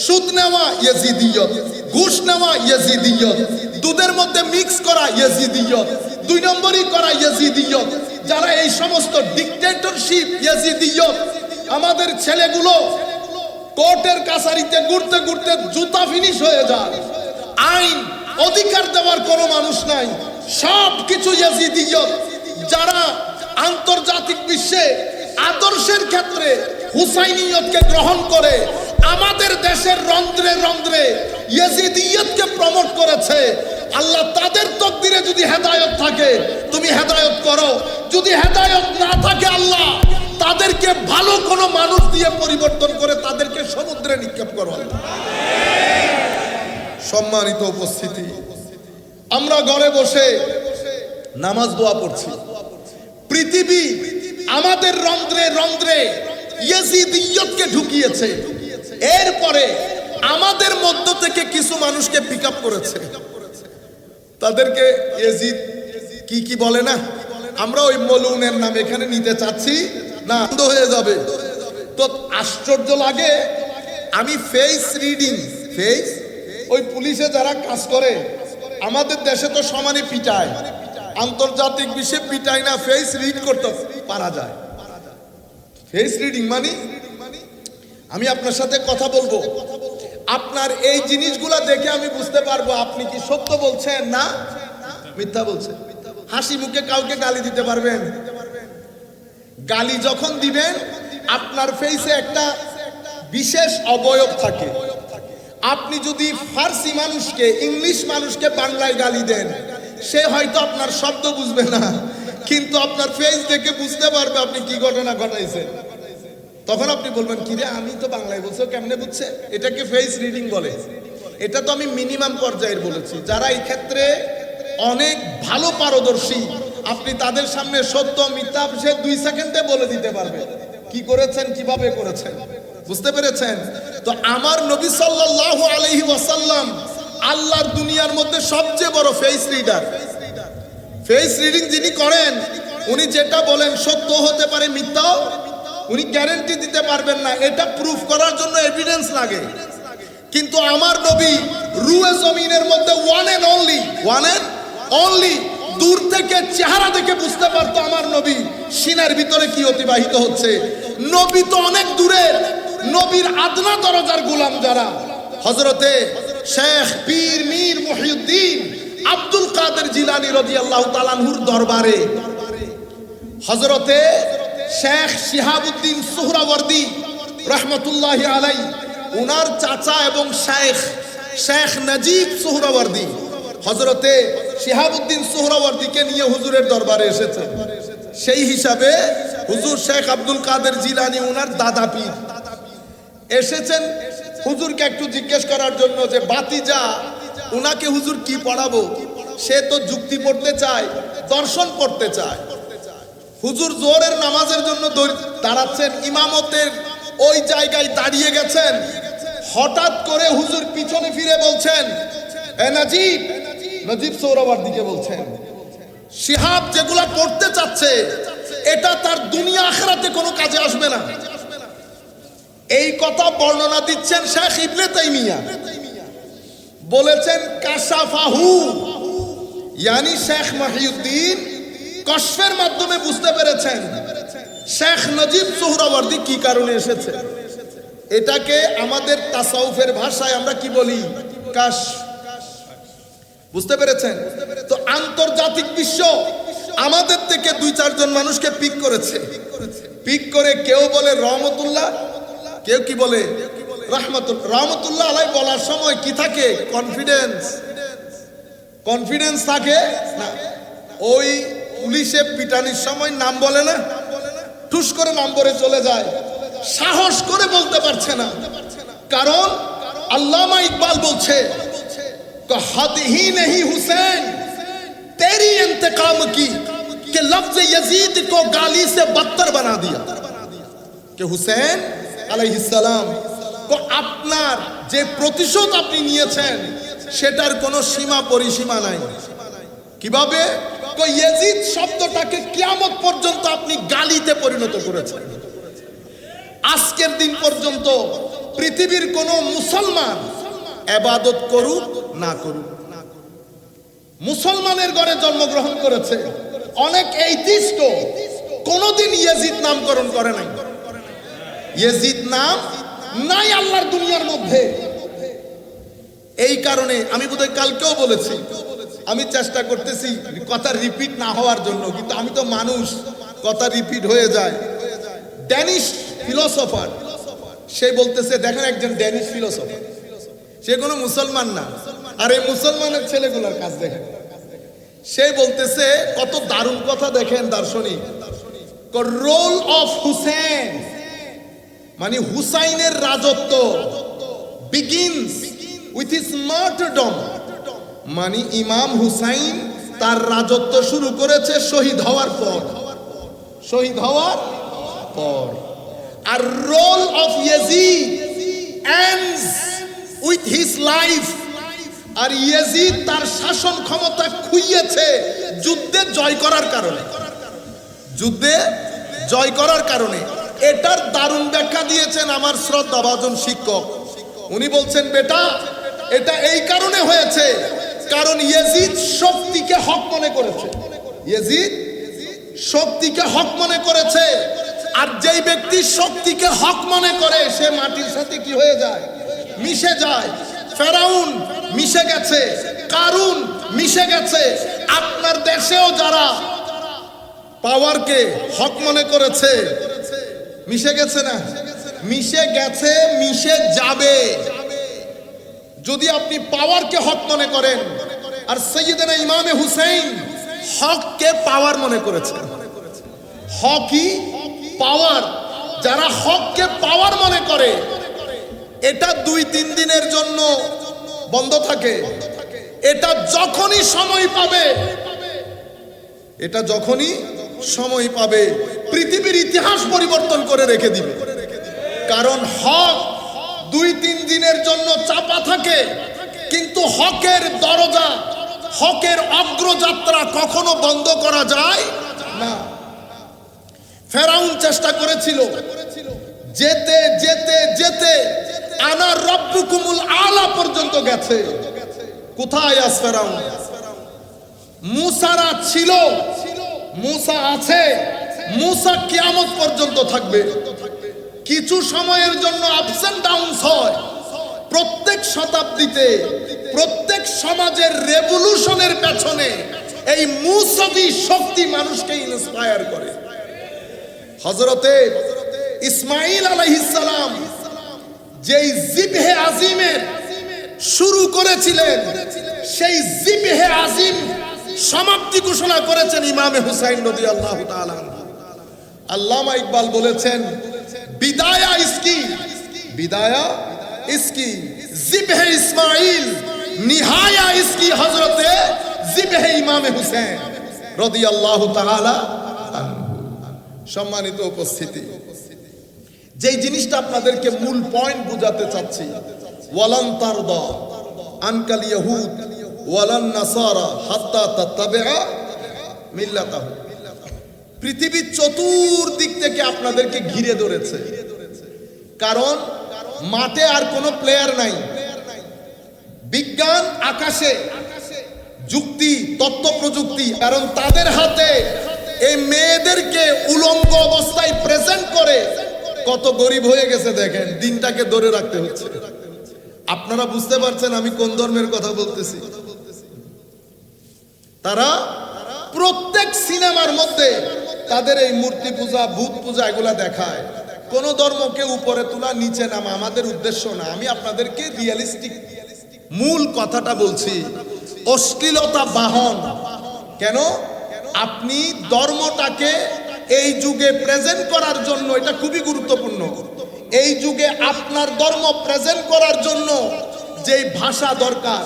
সুদ নেওয়া ইয়েজিদিয়ত, ঘুষ নেওয়া ইয়েজিদিয়ত, দুধের মধ্যে মিক্স করা ইয়েজিদিয়ত, 2 নম্বরই করা ইয়েজিদিয়ত, যারা এই সমস্ত ডিক্টেটরশিপ ইয়েজিদিয়ত, আমাদের ছেলেগুলো কোর্টের কাছারিতে ঘুরতে ঘুরতে জুতা ফিনিশ হয়ে যায়, আইন অধিকার দেওয়ার কোনো মানুষ নাই, সব কিছু ইয়েজিদিয়ত, যারা আন্তর্জাতিক বিশ্বে আদর্শের ক্ষেত্রে হুসাইনিয়তকে গ্রহণ করে আমাদের দেশের রন্ধ্রে রন্ধ্রে ইয়েজিদিয়তকে প্রমোট করেছে। আল্লাহ তাদের তকদিরে যদি হেদায়েত থাকে তুমি হেদায়েত করো, যদি হেদায়েত না থাকে আল্লাহ তাদেরকে ভালো কোনো মানুষ দিয়ে পরিবর্তন করে তাদেরকে সমুদ্রে নিক্ষেপ করো। সম্মানিত উপস্থিতি, আমরা ঘরে বসে নামাজ দোয়া পড়ছি, পৃথিবী আমাদের রন্ধ্রে রন্ধ্রে ইয়েজিদিয়তকে ঢুকিয়েছে, এরপরে আমাদের মধ্য থেকে কিছু মানুষকে পিক আপ করেছে, তাদেরকে ইয়েজিদ কি কি বলে না, আমরা ওই মলুনের নাম এখানে নিতে চাচ্ছি না, বন্ধ হয়ে যাবে। তো আশ্চর্য লাগে, আমি ফেস রিডিং, ফেস, ওই পুলিশে যারা কাজ করে আমাদের দেশে তো সমানে পিটায়, আন্তর্জাতিক বিশ্বে পিটায় না, ফেস রিড করতে পারা যায়। ফেস রিডিং মানে, আমি আপনার সাথে কথা বলবো, আপনার এই জিনিসগুলা দেখে আমি বুঝতে পারবো আপনি কি সত্য বলছেন না মিথ্যা বলছেন। হাসি মুখে কাউকে গালি দিতে পারবেন, গালি যখন দিবেন আপনার ফেসে একটা বিশেষ অবয়ব থাকে। আপনি যদি ফার্সি মানুষকে, ইংলিশ মানুষকে বাংলায় গালি দেন, সে হয়তো আপনার শব্দ বুঝবে না, কিন্তু আপনার ফেস দেখে বুঝতে পারবে আপনি কি ঘটনা ঘটাইছেন। তখন আপনি বলবেন কি রে, আমি তো বাংলায় বলছি, কেমনে বুঝছে? এটাকে ফেস রিডিং বলে। এটা তো আমি মিনিমাম পর্যায়ের বলেছি। যারা এই ক্ষেত্রে অনেক ভালো পারদর্শী, আপনি তাদের সামনে সত্য মিথ্যা সে 2 সেকেন্ডে বলে দিতে পারবে কি করেছেন, কিভাবে করেছেন। বুঝতে পেরেছেন? তো আমার নবী সাল্লাল্লাহু আলাইহি ওয়াসাল্লাম আল্লাহর দুনিয়ার মধ্যে সবচেয়ে বড় ফেস রিডার। ফেস রিডিং যিনি করেন, উনি যেটা বলেন সত্য হতে পারে, মিথ্যাও উনি গ্যারান্টি দিতে পারবেন না, এটা প্রুফ করার জন্য এভিডেন্স লাগে। কিন্তু আমার নবী রুয়ে জমিনের মধ্যে ওয়ান এন্ড অনলি দূর থেকে চেহারা দেখে বুঝতে পারতো আমার নবী সিনার ভিতরে কি অতিবাহিত হচ্ছে। নবী তো অনেক দূরের, নবীর আদনা দরজার গোলাম যারা, হযরতে শেখ পীর মীর মুহিউদ্দিন আব্দুল কাদের জিলানী রাদিয়াল্লাহু তাআলা আনহুর দরবারে হযরতে শেখ শিহাবুদ্দিন সুহরাওয়ার্দী রহমতুল্লাহি আলাই, উনার চাচা এবং শেখ নজিব সুহরাওয়ার্দী হযরতে শিহাবুদ্দিন সুহরাওয়ার্দীকে নিয়ে হুজুরের দরবারে এসেছে। সেই হিসাবে হুজুর শেখ আব্দুল কাদের জিলানী উনার দাদা পীর এসেছেন হুজুরকে একটু জিজ্ঞেস করার জন্য যে বাতিজা উনাকে হুজুর কি পড়াবো। সে তো যুক্তি পড়তে চায়, দর্শন পড়তে চায়। হুজুর জোহরের নামাজের জন্য দাঁড়াচ্ছেন, ইমামতের ওই জায়গায় দাঁড়িয়ে গেছেন। হঠাৎ করে হুজুর পিছনে ফিরে বলছেন, এ নজিব সোহরাওয়ার্দীকে বলছেন, শিহাব যেগুলা পড়তে চাচ্ছে এটা তার দুনিয়া আখিরাতে কোনো কাজে আসবে না। এই কথা বর্ণনা দিচ্ছেন শেখ ইবনে তাইমিয়া। বলেছেন কাশাফাহু, ইয়ানি শেখ মহিউদ্দিন কশফের মাধ্যমে বুঝতে পেরেছেন শেখ নজিব সোহরাওয়ার্দী কি কারণে এসেছে। এটাকে আমাদের তাসাউফের ভাষায় আমরা কি বলি, কাশফ। বুঝতে পেরেছেন? তো আন্তর্জাতিক বিশ্ব আমাদের থেকে 2-4 জন মানুষকে পিক করেছে। পিক করে কেউ বলে রহমতুল্লাহ, কেউ কি বলে রহমতুল্লাহ আলাই বলার সময় কি থাকে, কনফিডেন্স থাকে না। ওই পুলিশে পিটানির সময় নাম বলে না, ঠুস করে নাম বলে চলে যায়, সাহস করে বলতে পারছে না। কারণ আল্লামা ইকবাল বলছে हद ही नहीं हुसैन तेरी इंतकाम की कि लफ्ज यजीद को गाली से बदतर बना दिया। कि हुसैन अलैहिस्सलाम को আপনার যে প্রতিশোধ আপনি নিয়েছেন সেটার কোনো সীমা পরিসীমা নাই। কিভাবে? ইয়াজিদ শব্দটাকে কিয়ামত পর্যন্ত আপনি গালিতে পরিণত করেছেন। আজকের দিন পর্যন্ত পৃথিবীর কোন মুসলমান ইবাদত করুক না করুক, মুসলমানের ঘরে জন্মগ্রহণ করেছে, অনেক এইথিস্ট কোনদিন ইয়াজিদ নামকরণ করে নাই। ইয়াজিদ নাম নাই আল্লাহর দুনিয়ার মধ্যে। এই কারণে আমি বোধহয় কালকেও বলেছি, আমি চেষ্টা করতেছি কথা রিপিট না হওয়ার জন্য, কিন্তু আমি তো মানুষ, কথা রিপিট হয়ে যায়। ড্যানিশ ফিলোসফার সে বলতেছে, দেখেন একজন ড্যানিশ ফিলোসফার, সে কোনো মুসলমান না, আর এই মুসলমানের ছেলেগুলোর কাজ দেখেন। সে বলতেছে কত দারুণ কথা, দেখেন দার্শনিক, রোল অফ হুসেন মানে হুসাইনের রাজত্ব বিগিনস উইথ হিজ মার্টারডম, মানে ইমাম হুসাইন তার রাজত্ব শুরু করেছে শহীদ হওয়ার পর, শহীদ হওয়ার পর। আর rule of Yazid ends with his life, আর ইয়াজিদ তার শাসন ক্ষমতা খুইয়েছে যুদ্ধে জয় করার কারণে, যুদ্ধে জয় করার কারণে। এটার দারুণ ব্যাখ্যা দিয়েছেন আমার শ্রদ্ধাভাজন শিক্ষক। উনি বলছেন, বেটা এটা এই কারণে হয়েছে কারণ ইয়াজিদ শক্তিকে হক মনে করেছে, ইয়াজিদ শক্তিকে হক মনে করেছে। আর যেই ব্যক্তি শক্তিকে হক মনে করে সে মাটির সাথে কি হয়ে যায়, মিশে যায়। ফেরাউন মিশে গেছে, কারুন মিশে গেছে। আপনার দেশেও যারা পাওয়ারকে হক মনে করেছে মিশে গেছে না, মিশে গেছে, মিশে যাবে। যদি আপনি পাওয়ারকে হক মনে করেন, আর সৈয়দনা ইমামে হুসাইন হককে পাওয়ার মনে করেছেন। হকই পাওয়ার, যারা হককে পাওয়ার মনে করে এটা 2-3 দিনের জন্য বন্ধ থাকে। এটা যখনই সময় পাবে, এটা যখনই সময় পাবে পৃথিবীর ইতিহাস পরিবর্তন করে রেখে দিবে। কারণ হক 2-3 দিনের জন্য চাপা থাকে, কিন্তু হকের দরজা, হকের অগ্রযাত্রা কখনো বন্ধ করা যায় না। ফেরাউন চেষ্টা করেছিল, যেতে যেতে যেতে আনা রব্বুকুমুল আলা পর্যন্ত গেছে। কোথায় আজ ফেরাউন? মুসারা ছিল, মুসা আছে, মুসা কিয়ামত পর্যন্ত থাকবে। কিছু সময়ের জন্য আপস এন্ড ডাউনস হয়। প্রত্যেক শতাব্দীতে, প্রত্যেক সমাজের রেভলিউশনের পেছনে এই মুসাবি শক্তি মানুষকে ইন্সপায়ার করে। হযরতে ইসমাঈল আলাইহিস সালাম যেই জিবহে আজিমের শুরু করেছিলেন, সেই জিবহে আজিম সমাপ্তি ঘোষণা করেছেন ইমামে হুসাইন রাদিয়াল্লাহু তাআলা আনহু। আল্লামা ইকবাল বলেছেন, বিদায়া ইসকি, বিদায়া ইসকি জিবহে ইসমাঈল, নিহায়া ইসকি হযরতে জিবহে ইমামে হুসাইন রাদিয়াল্লাহু তাআলা আনহু। সম্মানিত উপস্থিতি, যেই জিনিসটা আপনাদেরকে মূল পয়েন্ট বোঝাতে চাচ্ছি, ওয়ালান তারদা আনকাল ইয়াহুদ ওয়ালান নাসারা হাত্তা তাত্তাবিআ মিল্লাতাহু। পৃথিবীর চতুর্দিক থেকে আপনাদেরকে ঘিরে ধরেছে, কারণ মাঠে আর কোনো প্লেয়ার নাই। বিজ্ঞান আকাশে, যুক্তি তথ্য প্রযুক্তি, কারণ তাদের হাতে এই মেয়েদেরকে উলঙ্গ অবস্থায় প্রেজেন্ট করে কত গরিব হয়ে গেছে দেখেন, দিনটাকে ধরে রাখতে হচ্ছে। আপনারা বুঝতে পারছেন আমি কোন ধর্মের কথা বলতেছি? তারা প্রত্যেক সিনেমার মধ্যে তাদের এই মূর্তি পূজা, ভূত পূজা এগুলা দেখায়। কোন ধর্মকে উপরে তোলা নিচে নামা আমাদের উদ্দেশ্য না। আমি আপনাদেরকে রিয়েলিস্টিক মূল কথাটা বলছি। অশ্লীলতা বাহন কেন? আপনি ধর্মটাকে এই যুগে প্রেজেন্ট করার জন্য, এটা খুবই গুরুত্বপূর্ণ। এই যুগে আপনার ধর্ম প্রেজেন্ট করার জন্য যেই ভাষা দরকার,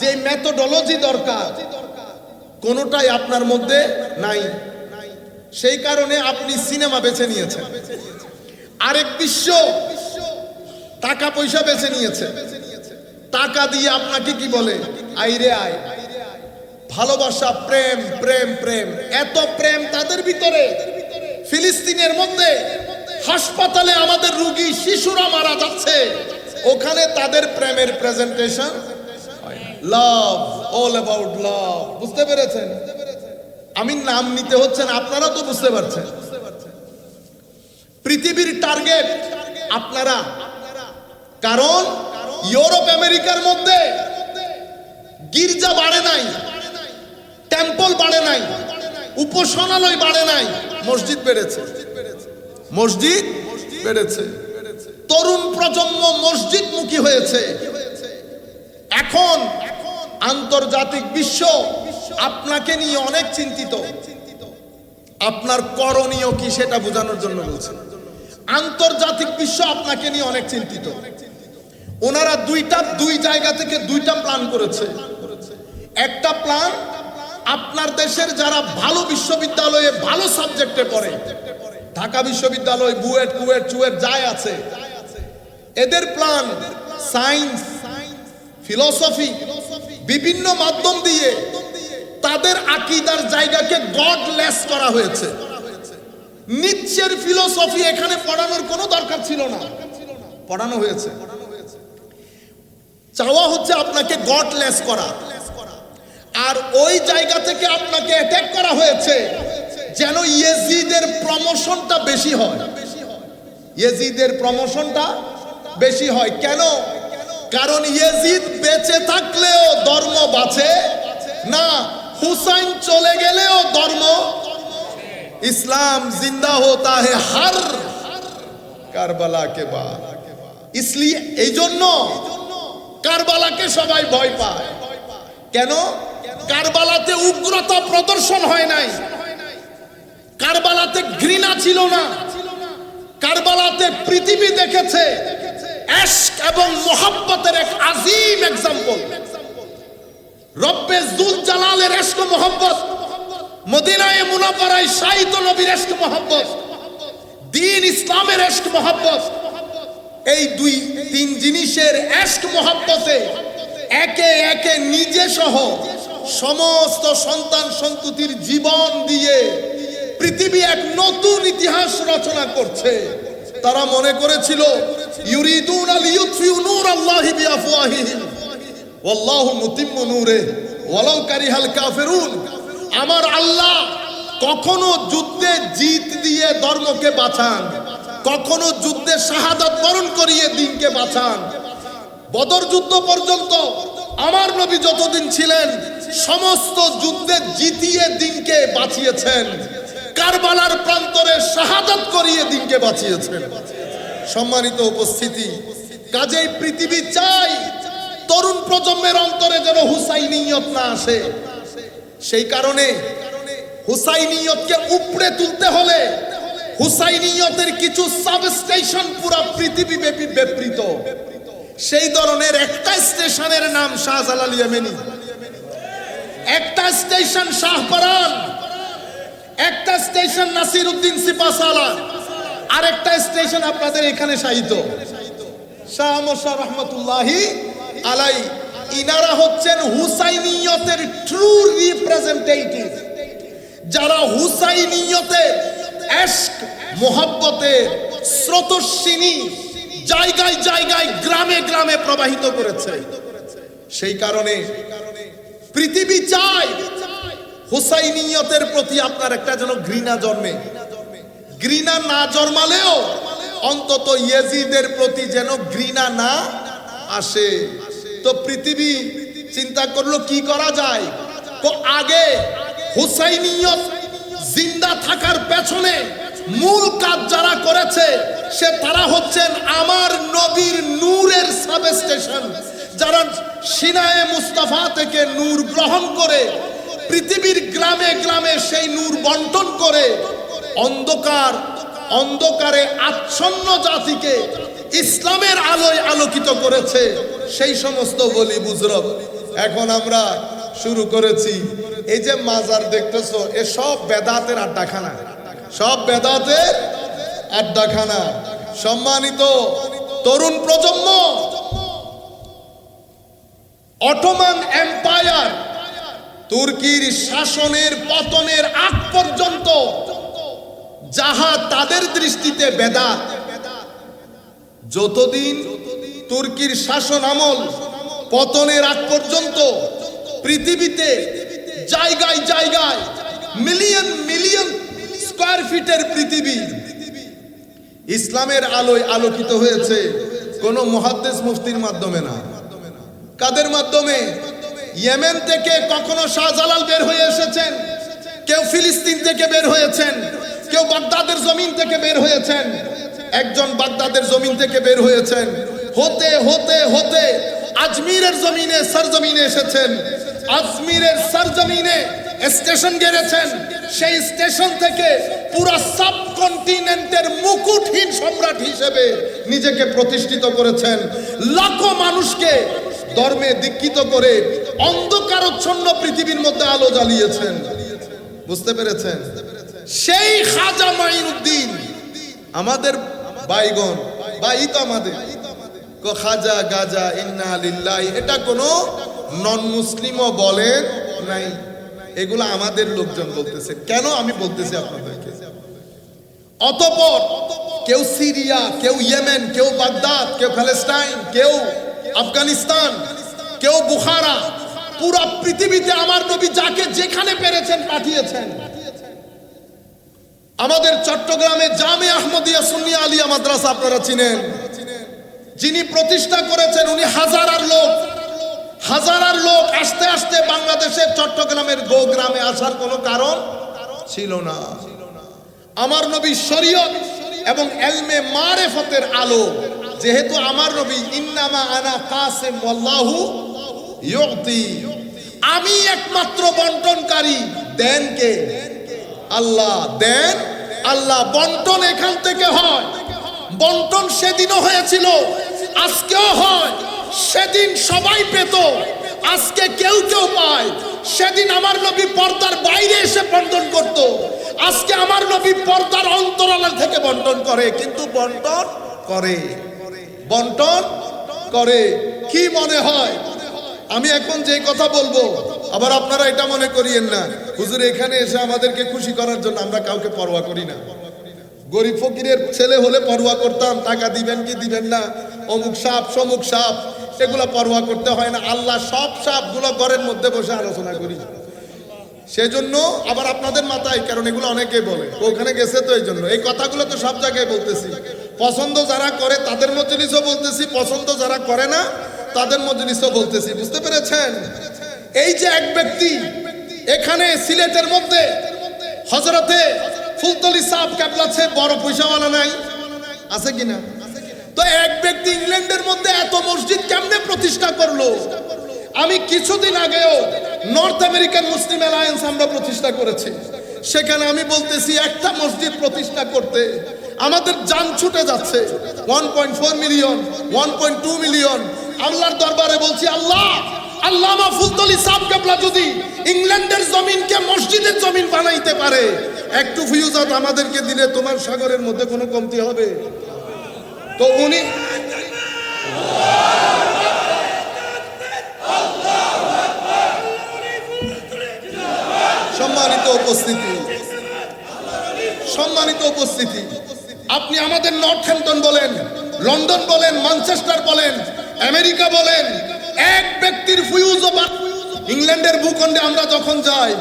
যে মেথোডোলজি দরকার, কোনোটাই আপনার মধ্যে নাই। সেই কারণে আপনি সিনেমা বেছে নিয়েছেন, আরেক বিশ্ব টাকা পয়সা বেছে নিয়েছে। টাকা দিয়ে আপনাকে কি বলে? আইরে আয়, ভালোবাসা, প্রেম প্রেম প্রেম, এত প্রেম তাদের ভিতরে। ফিলিস্তিনের মধ্যে হাসপাতালে আমাদের রোগী শিশুরা মারা যাচ্ছে, ওখানে তাদের প্রেমের প্রেজেন্টেশন, লাভ, অল অ্যাবাউট লাভ। বুঝতে পেরেছেন? আমি নাম নিতে হচ্ছে না, আপনারা তো বুঝতে পারছেন। পৃথিবীর টার্গেট আপনারা, কারণ ইউরোপ আমেরিকার মধ্যে গির্জা বাড়ে নাই, টেম্পল বাড়ে নাই, উপাসনালয় বাড়ে নাই, মসজিদ বেড়েছে। মসজিদ বেড়েছে, তরুণ প্রজন্ম মসজিদমুখী হয়েছে। এখন আন্তর্জাতিক বিশ্ব আপনাকে নিয়ে অনেক চিন্তিত। আপনার করণীয় কি সেটা বোঝানোর জন্য বলছি। আন্তর্জাতিক বিশ্ব আপনাকে নিয়ে অনেক চিন্তিত। ওনারা দুই জায়গা থেকে দুইটা প্ল্যান করেছে। একটা প্ল্যান, আপনার দেশের যারা ভালো বিশ্ববিদ্যালয়ে ভালো সাবজেক্টে পড়ে, ঢাকা বিশ্ববিদ্যালয়, বুয়েট, কুয়েট, চুয়েট যাই আছে, এদের প্ল্যান সায়েন্স, ফিলোসফি, বিভিন্ন মাধ্যম দিয়ে তাদের আকীদার জায়গাকে গডলেস করা হয়েছে। নিৎসের ফিলোসফি এখানে পড়ানোর কোনো দরকার ছিল না, পড়ানো হয়েছে। চাওয়া হচ্ছে আপনাকে গডলেস করা। আর ওই জায়গা থেকে আপনাকে অ্যাটাক করা হয়েছে যেন ইয়েজিদের প্রমোশনটা বেশি হয়। ইয়েজিদের প্রমোশনটা বেশি হয় কেন? কারণ ইয়েজিদ বেঁচে থাকলেও ধর্ম বাঁচে না, হুসাইন চলে গেলেও ধর্ম, ইসলাম জিন্দা होता है हर কারবালা के बाद। इसलिए এই জন্য কারবালাকে সবাই ভয় পায়। কেন? কারবালাতে উগ্রতা প্রদর্শন হয় নাই, কারবালাতে ঘৃণা ছিল না, কারবালাতে পৃথিবী দেখেছে ইশক এবং মোহাব্বতের এক আজিম এক্সাম্পল। রব্বে জুল জালালের ইশক ও মোহাব্বত, মদিনায়ে মুনাওয়ারায় শাহিদ নবীর ইশক মোহাব্বত, দ্বীন ইসলামের ইশক মোহাব্বত, এই দুই তিন জিনিসের ইশক মোহাব্বতে একে একে নিজে সহ সমস্ত সন্তান সন্ততির জীবন দিয়ে পৃথিবী এক নতুন ইতিহাস রচনা করছে। তারা মনে করেছিল ইউরিদুনা লিইউতফিউ নূরাল্লাহি বিআফওয়াহিহিম ওয়াল্লাহু মুতিম্মু নূরিহি ওয়ালাউ কারিহাল কাফিরুন। আমার আল্লাহ কখনো যুদ্ধে জিত দিয়ে ধর্মকে বাঁচান, কখনো যুদ্ধে শাহাদাত বরণ করিয়ে দ্বীনকে বাঁচান। বদর যুদ্ধ পর্যন্ত আমার নবী যতদিন ছিলেন সমস্ত যুদ্ধে জিতিয়ে দ্বীনকে বাঁচিয়েছেন। কারবালার প্রান্তরে শাহাদাত করিয়ে দিনকে বাঁচিয়েছেন। সম্মানিত উপস্থিতি, কাজেই পৃথিবী চাই তরুণ প্রজন্মের অন্তরে যেন হুসাইনিয়ত না আসে। সেই কারণে হুসাইনিয়তকে উপড়ে তুলতে হলে হুসাইনিয়তের কিছু সাবস্টেশন পুরো পৃথিবী ব্যাপী বিবৃত। সেই ধরনের একটা স্টেশনের নাম শাহজালাল ইয়েমেনি, একটা স্টেশন শাহপরান, একটা স্টেশন নাসিরউদ্দিন সিপাহসালার, আরেকটা স্টেশন আপনাদের এখানে শাহিত শাহ মোশাররফ রহমতুল্লাহি আলাই। ইনারা হচ্ছেন হুসাইনিয়তের ট্রু রিপ্রেজেন্টেটিভ, যারা হুসাইনিয়তের ইশক মোহাব্বতের স্রোতস্বিনী জায়গায় জায়গায় গ্রামে গ্রামে প্রবাহিত করেছে। সেই কারণে পৃথিবী চায় হুসাইনিয়তের প্রতি আপনার একটা যেন ঘৃণা জন্মে। ঘৃণা না জন্মালেও অন্তত ইয়েজিদের প্রতি যেন ঘৃণা না আসে। তো পৃথিবী চিন্তা করলো কি করা যায়। তো আগে হুসাইনিয়ত জিন্দা থাকার পেছনে মূল কাজ যারা করেছে তারা হচ্ছেন আমার নবীর নূরের সাবস্টেশন, যারা সিনায়ে মুস্তাফা থেকে নূর গ্রহণ করে পৃথিবীর গ্রামে গ্রামে সেই নূর বন্টন করে অন্ধকারে আচ্ছন্ন জাতিকে ইসলামের আলোয় আলোকিত করেছে। সেই সমস্ত বলি বুজরগ এখন আমরা শুরু করেছি। এই যে মাজার দেখতেছো, এ সব বেদাতের আড্ডাখানা, সব বেদাতের আড্ডাখানা। সম্মানিত তরুণ প্রজন্ম, অটোমান এম্পায়ার তুর্কির শাসনের পতনের আগ পর্যন্ত যাহা তাদের দৃষ্টিতে বেদাত, যতদিন তুর্কির শাসন আমল পতনের আগ পর্যন্ত পৃথিবীতে জায়গায় জায়গায় মিলিয়ন মিলিয়ন স্কয়ার ফিটের পৃথিবী ইসলামের আলোয় আলোকিত হয়েছে। কোন মুহাদ্দিস মুফতির মাধ্যমে না। কাদের মাধ্যমে? ইয়েমেন থেকে কখনো শাহজালাল বের হয়ে এসেছেন, কেউ ফিলিস্তিন থেকে বের হয়েছেন, কেউ বাগদাদের জমিন থেকে বের হয়েছেন। একজন বাগদাদের জমিন থেকে বের হয়েছেন, হতে হতে হতে আজমিরের জমিনে সরজমিনে এসেছেন। আজমিরের সরজমিনে স্টেশন গেড়েছেন। সেই স্টেশন থেকে পুরো সাবকন্টিনেন্টের মুকুটহীন সম্রাট হিসেবে নিজেকে প্রতিষ্ঠিত করেছেন। লাখো মানুষকে ধর্মে দীক্ষিত করে অন্ধকারচ্ছন্ন পৃথিবীর মধ্যে আলো জ্বালিয়েছেন। বুঝতে পেরেছেন? সেই খাজা মাইনুদ্দিন আমাদের বাইগণ ভাই, তো আমাদের খাজা গাজা ইন্না লিল্লাহি, এটা কোনো নন মুসলিমও বলেন নাই, এগুলো আমাদের লোকজন বলতেছে। কেন আমি বলতেছি আপনাদেরকে? অতঃপর কেউ সিরিয়া, কেউ ইয়েমেন, কেউ বাগদাদ, কেউ প্যালেস্টাইন, কেউ আফগানিস্তান, কেউ বুখারা, পুরো পৃথিবীতে আমার নবী যাকে যেখানে পেরেছেন পাঠিয়েছেন। আমাদের চট্টগ্রামে জামে আহমদিয়া সুন্নিয়া আলিয়া মাদ্রাসা আপনারা চিনেন, যিনি প্রতিষ্ঠা করেছেন উনি হাজার লোক আস্তে আস্তে বাংলাদেশের চট্টগ্রামের গ্রামে আসার কোনো কারণ ছিল না। আমার নবী শরীয়ত এবং ইলমে মারিফতের আলো, যেহেতু আমার নবী ইন্নামা আনা কাসিম ওয়াল্লাহু ইউতি, আমি একমাত্র বন্টনকারী, দেন কে? আল্লাহ। দেন আল্লাহ। বন্টন এখান থেকে হয়। বন্টন সেদিনও হয়েছিল, আজকেও হয়। সেদিন সবাই পেত, আজকে কেউ কেউ পায়। সেদিন আমার নবী পর্দার বাইরে এসে বন্টন করত, আজকে আমার নবী পর্দার অন্তরাল থেকে বন্টন করে। কিন্তু বন্টন করে কি মনে হয়? আমি এখন যে কথা বলবো, আবার আপনারা এটা মনে করিয়েন না হুজুর এখানে এসে আমাদেরকে খুশি করার জন্য আমরা কাউকে পরোয়া করি না। গরিব ফকিরের ছেলে হলে পরোয়া করতাম, টাকা দিবেন কি দিবেন না, অমুক সাপ সমুক সাপ, এগুলো পরোয়া করতে হয় না। আল্লাহ সব সাপগুলো ঘরের মধ্যে বসে আলোচনা করি। সেজন্য আবার আপনাদের মাথায়, কারণ এগুলো অনেকে বলে ওখানে গেছে, তো এই জন্য এই কথাগুলো তো সব জায়গায় বলতেছি। পছন্দ যারা করে তাদের মজলিসও বলতেছি, পছন্দ যারা করে না তাদের মজলিসও বলতেছি। বুঝতে পেরেছেন? এই যে এক ব্যক্তি এখানে সিলেটের মধ্যে হযরতে ফুলতলি সাহেব কেবলা আছে বড় পয়সাওয়ালা নাই, আছে কিনা? তো এক ব্যক্তি ইংল্যান্ডের মধ্যে এত মসজিদ কেমনে প্রতিষ্ঠা করলো? আমি কিছুদিন আগেও নর্থ আমেরিকান মুসলিম অ্যালায়েন্স আমরা প্রতিষ্ঠা করেছি। সেখানে আমি বলতেছি একটা মসজিদ প্রতিষ্ঠা করতে আমাদের জান ছুটে যাচ্ছে। 1.4 মিলিয়ন, 1.2 মিলিয়ন। আল্লাহর দরবারে বলছি, আল্লাহ, আল্লামা ফুলতলি সাহেব কেবলা যদি ইংল্যান্ডের জমিনকে মসজিদের জমিন বানাইতে পারে, একটু ফিউজাত আমাদেরকে দিলে তোমার সাগরের মধ্যে কোনো কমতি হবে? তো উনি সম্মানিত উপস্থিতি, আপনি আমাদের নর্থহ্যাম্পটন বলেন, লন্ডন বলেন, ম্যানচেস্টার বলেন, আমেরিকা বলেন, এক ব্যক্তির ফিউজ ইংল্যান্ডের ভূখণ্ডে আমরা যখন যাই,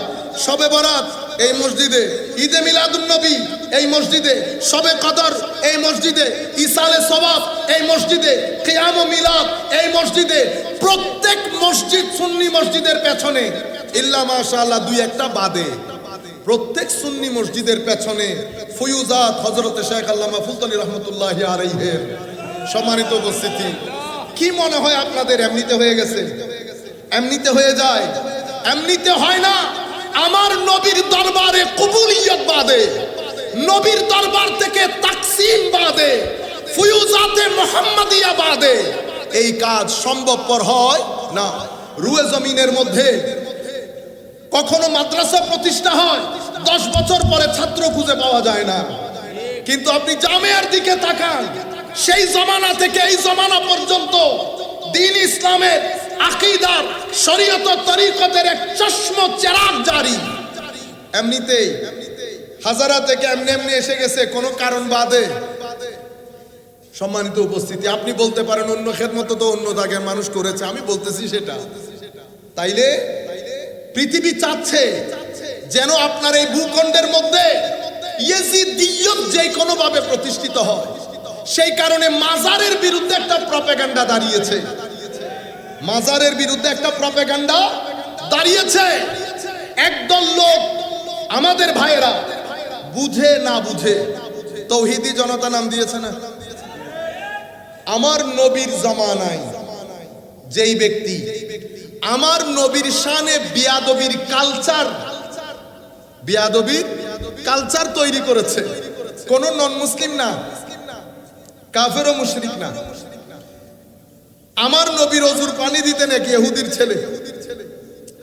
শবে বরাত এই মসজিদে, ঈদে মিলাদুন নবী এই মসজিদে, শবে কদর এই মসজিদে, ইসালে সওয়াব এই মসজিদে, কিয়াম ও মিলাদ এই মসজিদে, প্রত্যেক মসজিদ সুন্নি মসজিদের পেছনে ইল্লা মাশাআল্লাহ দুই একটা বাদে প্রত্যেক সুন্নি মসজিদের পেছনে ফয়ুজাত হযরত শেখ আল্লামা ফুলতলি রহমাতুল্লাহি আলাইহির। সম্মানিত উপস্থিতি, কি মনে হয় আপনাদের এমনিতে হয়ে গেছে? এমনিতে হয়ে যায়? এমনিতে হয় না। আমার নবীর দরবারে কবুলিয়ত বাদে, নবীর দরবার থেকে তাকসিম বাদে, ফয়ুজাতে মুহাম্মাদিয়া বাদে এই কাজ সম্ভবপর হয় না। রুয়ে জমিনের মধ্যে কখনো মাদ্রাসা প্রতিষ্ঠা হয়, 10 বছর পরে ছাত্র খুঁজে পাওয়া যায় না। কিন্তু আপনি জামিয়ার দিকে তাকান, সেই জামানা থেকে এই জামানা পর্যন্ত দ্বীন ইসলামের আকীদার শরীয়ত তরিকতের এক চশমা চেরাগ জারি। এমনিতেই হাজারা থেকে এমনি এমনি এসে গেছে কোনো কারণ বাদে। সম্মানিত উপস্থিতি, আপনি বলতে পারেন অন্য খেদমত তো অন্য জায়গার মানুষ করেছে, আমি বলতেছি সেটা। তাইলে পৃথিবী চাচ্ছে যেন আপনার এই ভূখণ্ডের মধ্যে ইয়েজিদিয়ত যে কোনো ভাবে প্রতিষ্ঠিত হয়। সেই কারণে মাজারের বিরুদ্ধে একটা প্রপাগান্ডা দাঁড়িয়েছে, মাজারের বিরুদ্ধে একটা প্রপাগান্ডা দাঁড়িয়েছে। একদল লোক, আমাদের ভাইয়েরা, বুঝে না বুঝে তৌহিদি জনতা নাম দিয়েছে না। আমার নবীর জামানায় যেই ব্যক্তি আমার নবীর শানে বিয়াদবির কালচার তৈরি করেছে, কোন নন মুসলিম না, কাফের ও মুশরিক না। আমার নবীর ওযুর পানি দিতে নাকি ইহুদির ছেলে।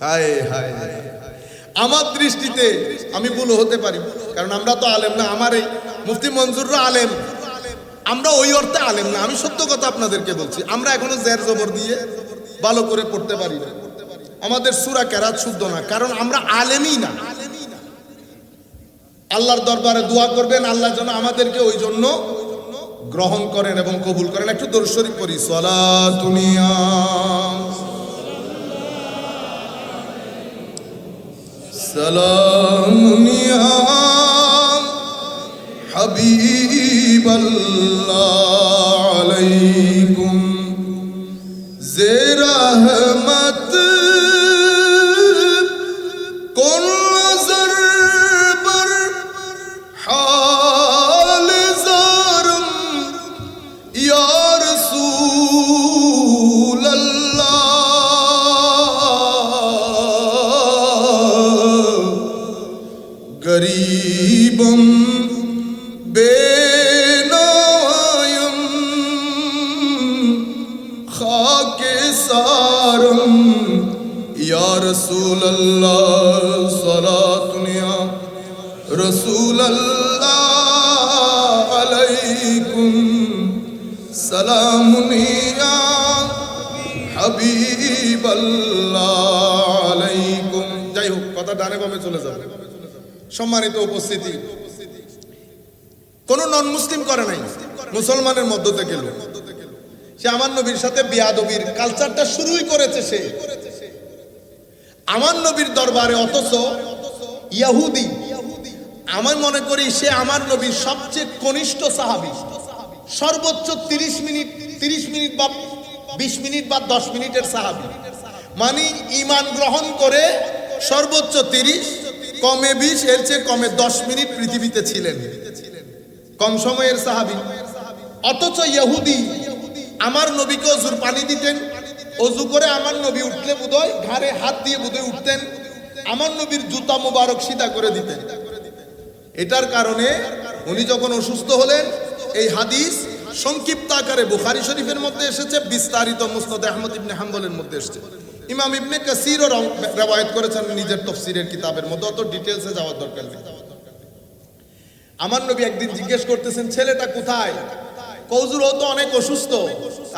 হায় হায়, আমার দৃষ্টিতে আমি ভুল হতে পারি, কারণ আমরা তো আলেম না। আমার এই মুফতি মনজুররা আলেম, আমরা ওই অর্থে আলেম না। আমি সত্য কথা আপনাদেরকে বলছি, আমরা এখনো জের জবর দিয়ে ভালো করে পড়তে পারি না। আমাদের সূরা কেরাত শুদ্ধ না, কারণ আমরা আলেমই না। আল্লাহর দরবারে দোয়া করবেন, আল্লাহ যেন আমাদেরকে ওই জন্য গ্রহণ করেন এবং কবুল করেন। একটু দরুদ শরীফ পড়ি। সালাতুনিয়া সালামুনিয়া হাবিবাল্লাহ আলাইকুম যে রহমত কোন নজর বর হাল জারম ইয়া রাসূল আল্লাহ গরীবম বেনায়ম খাকে সারম ইয়া রাসূল আল্লাহ সালাতুনিয়া রাসূল আল্লাহ আলাইকুম সালামুনিয়া হাবিবাল্লাহ আলাইকুম। যাই হোক, কথা ডানে বামে চলে যাবে। সম্মানিত উপস্থিতি, কোন নন মুসলিম করে নাই, মুসলমানের মধ্য থেকে লোক। সে আমার নবীর সাথে বিয়াদবির কালচারটা শুরুই করেছে সে আমার নবীর দরবারে। অথচ ইহুদি, আমি মনে করি সে আমার নবীর সবচেয়ে কনিষ্ঠ সাহাবী। সর্বোচ্চ 30 মিনিট বা 20 মিনিট বা 10 মিনিটের সাহাবী, মানে ঈমান গ্রহণ করে সর্বোচ্চ 30, কমে 20 এর চেয়ে কমে 10 মিনিট পৃথিবীতে ছিলেন, কম সময়ের সাহাবী। অথচ ইহুদি আমার নবীকে অজুর পানি দিতেন, অজু করে আমার নবী উঠলে বোধহয় ঘাড়ে হাত দিয়ে বোধহয় উঠতেন, আমার নবীর জুতা মোবারক সিধা করে দিতেন। এটার কারণে উনি যখন অসুস্থ হলেন, এই হাদিস সংক্ষিপ্ত আকারে বুখারী শরীফের মধ্যে এসেছে, বিস্তারিত মুসনাদ আহমদ ইবনে হাম্বলের মধ্যে এসেছে। ইমাম ইবনে কাসিরও রওয়ায়াত করেছেন নিজের তাফসীরের কিতাবের মধ্যে, অত ডিটেইলসে যাওয়ার দরকার নেই। আমার নবী একদিন জিজ্ঞেস করতেছেন, ছেলেটা কোথায়? কৌজুর ও তো অনেক অসুস্থ।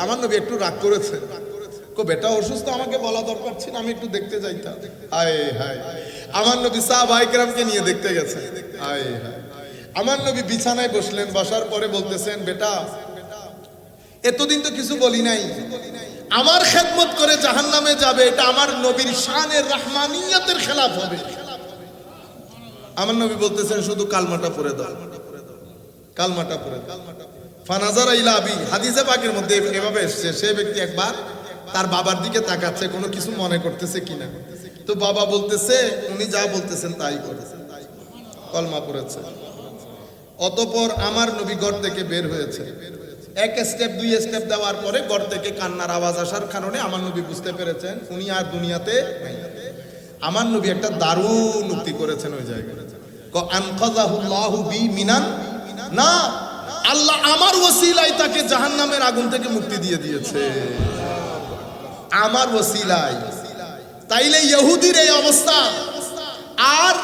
আমার নবী একটু রাগ করেছেন, বেটা অসুস্থ আমাকে বলা দরকার ছিল, আমি একটু দেখতে যাইতাম। হায় হায়, আমার নবী সাহাবায়ে কেরামকে নিয়ে দেখতে গেছেন। হায় হায়, আমার নবী বিছানায় বসলেন, বসার পরে বলতেছেন, বেটা এতদিন তো কিছু বলি নাই, আমার খেদমত করে জাহান্নামে যাবে, এটা আমার নবীর শানের রহমানিয়তের খেলাফ হবে। আমার নবী বলতেছেন, শুধু কালমাটা পড়ে দাও, কালমাটা পড়ে দাও। ফানাজারা ইলা আবি, হাদিসে পাকের মধ্যে এভাবে এসেছে, সে ব্যক্তি একবার তার বাবার দিকে তাকাচ্ছে, কোনো কিছু মনে করতেছে কিনা। তো বাবা বলতেছে, উনি যা বলতেছেন তাই করেছে, কলমা পড়েছে। অতঃপর আমার নবী ঘর থেকে বের হয়েছে, এক স্টেপ দুই স্টেপ দেওয়ার পরে ঘর থেকে কান্নার আওয়াজ আসার কারণে আমার নবী বুঝতে পেরেছেন উনি আর দুনিয়াতে নাই। আমার নবী একটা দারুণ উক্তি করেছেন ওই জায়গায়, আনকাযাহুল্লাহু বি মিনান না, আল্লাহ আমার ওসিলায় তাকে জাহান্নামের আগুন থেকে মুক্তি দিয়ে দিয়েছে, আমার ওসিলায়। তাইলে ইহুদির এই অবস্থা, আর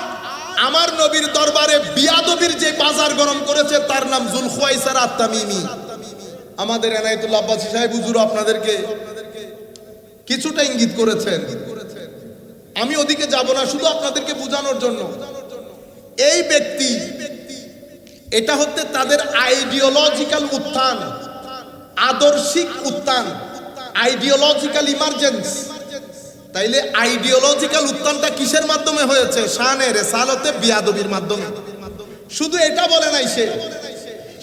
আমার নবীর দরবারে বিয়াদবির যে বাজার গরম করেছে তার নাম যুলখুয়াইসার আত-তামিমি। আমাদের এনায়েতুল্লাহ আব্বাসী সাহেব হুজুর আপনাদেরকে কিছুটা ইঙ্গিত করেছেন, আমি ওদিকে যাব না, শুধু আপনাদেরকে বোঝানোর জন্য। এই ব্যক্তি, এটা হচ্ছে তাদের আইডিওলজিক্যাল উত্থান, আদর্শিক উত্থান, আইডিওলজিক্যাল ইমার্জেন্স। তাইলে আইডিওলজিক্যাল উত্থানটা কিসের মাধ্যমে হয়েছে? শানে রিসালাতে বিয়াদবির মাধ্যমে। শুধু এটা বলে নাই,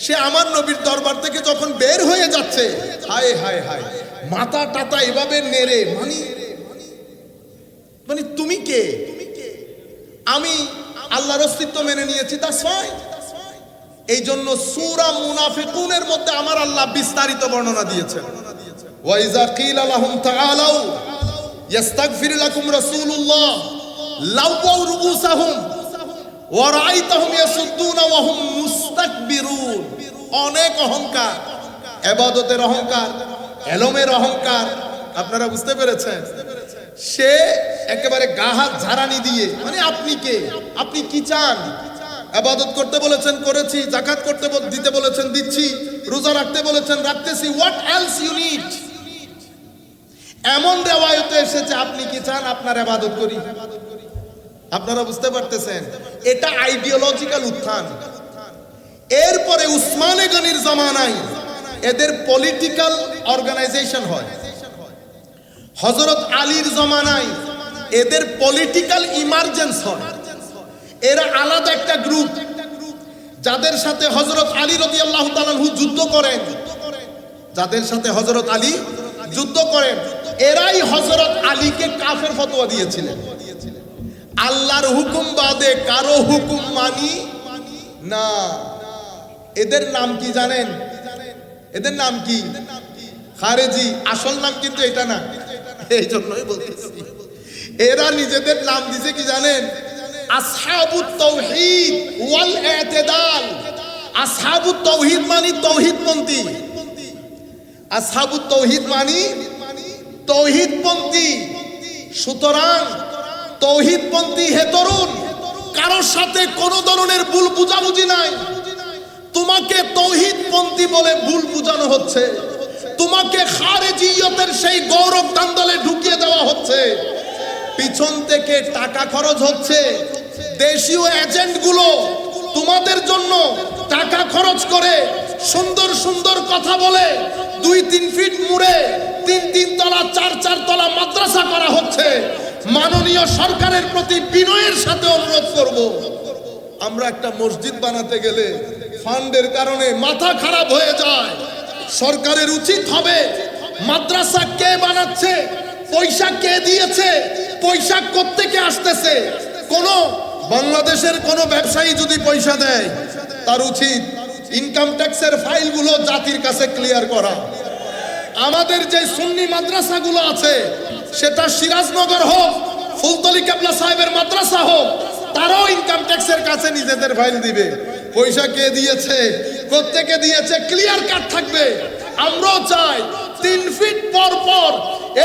সে আমার নবীর দরবার থেকে যখন বের হয়ে যাচ্ছে, হায় হায় হায়, মাথা টাতা এভাবে নেড়ে, মানে তুমি কে? আমি আল্লাহর অস্তিত্ব মেনে নিয়েছি, দ্যাটস ফাইন। এই জন্য সূরা মুনাফিকুনের মধ্যে আমার আল্লাহ বিস্তারিত বর্ণনা দিয়েছেন, ওয়া ইযা কিলা লাহুম তাআলাউ ইস্তাগফির লাকুম রাসূলুল্লাহ লাওয়াউ রুউসাহুম ওয়া রাআইতাহুম ইয়াসুদ্দুনা ওয়া হুম মুস্তাকবিরুন। অনেক অহংকার, ইবাদতের অহংকার, এলমের অহংকার, আপনারা বুঝতে পেরেছেন? সে একেবারে গা হাত ঝাড়ানি দিয়ে, মানে আপনি কে, আপনি কি চান? ইবাদত করতে বলেছেন করেছি, যাকাত করতে দিতে বলেছেন দিচ্ছি, রোজা রাখতে বলেছেন রাখতেছি, হোয়াট এলস ইউ নিড? এমন রিওয়ায়াতে এসেছে আপনি কি চান আপনার ইবাদত করি? আপনারা বুঝতে পারতেছেন? এটা আইডিওলজিক্যাল উত্থান। এরপরে উসমানে গনির জামানায় এদের পলিটিক্যাল অর্গানাইজেশন হয়, হযরত আলীর জামানায় এদের পলিটিক্যাল ইমার্জেন্স হয়। এরা আলাদা একটা গ্রুপ, যাদের সাথে হযরত আলী রাদিয়াল্লাহু তাআলা আনহু যুদ্ধ করেন, যাদের সাথে হযরত আলী যুদ্ধ করেন, এরাই হযরত আলীকে কাফের ফতোয়া দিয়েছিলেন। আল্লাহর হুকুম বাদে কারো হুকুম মানি না। এদের নাম কি জানেন? এদের নাম কি? খারেজি। আসল নাম কিন্তু এটা না, এই জন্যই বলতেছি। এরা নিজেদের নাম দিছে কি জানেন? আসহাবুত তাওহীদ ওয়াল ইতিদাল। আসহাবুত তাওহীদ মানে তাওহীদপন্থী, আসহাবুত তাওহীদ মানে তাওহীদপন্থী। সুতরাং তাওহীদপন্থী হে তরুণ, কারোর সাথে কোনো ধরনের ভুল বুঝাবুঝি নাই। তোমাকে তাওহীদপন্থী বলে ভুল বুঝানো হচ্ছে, তোমাকে খারেজিয়তের সেই গৌরব দান্দলে ঢুকিয়ে দেওয়া হচ্ছে, পিছন থেকে টাকা খরচ হচ্ছে। দেশীয় এজেন্টগুলো তোমাদের জন্য টাকা খরচ করে সুন্দর সুন্দর কথা বলে 2-3 ফিট মুড়ে 3-3 তলা 4-4 তলা মাদ্রাসা করা হচ্ছে। মাননীয় সরকারের প্রতি বিনয়ের সাথে অনুরোধ করব, আমরা একটা মসজিদ বানাতে গেলে ফান্ডের কারণে মাথা খারাপ হয়ে যায়। সরকারের উচিত হবে মাদ্রাসা কে বানাচ্ছে, পয়সা কে দিয়েছে, পয়সা কোত্থেকে আসতেছে, কোন বাংলাদেশের কোনো ব্যবসায়ী যদি পয়সা দেয় তার উচিত ইনকাম ট্যাক্সের ফাইলগুলো জাতির কাছে ক্লিয়ার করা। আমাদের যে সুন্নি মাদ্রাসাগুলো আছে, সেটা সিরাজনগর হোক, ফুলতলি কেবলা সাহেবের মাদ্রাসা হোক, তারাও ইনকাম ট্যাক্সের কাছে নিজেদের ফাইল দিবে। পয়সা কে দিয়েছে, কোত্থেকে দিয়েছে, ক্লিয়ার কাট থাকবে। আমরাও চাই 3 ফিট পর পর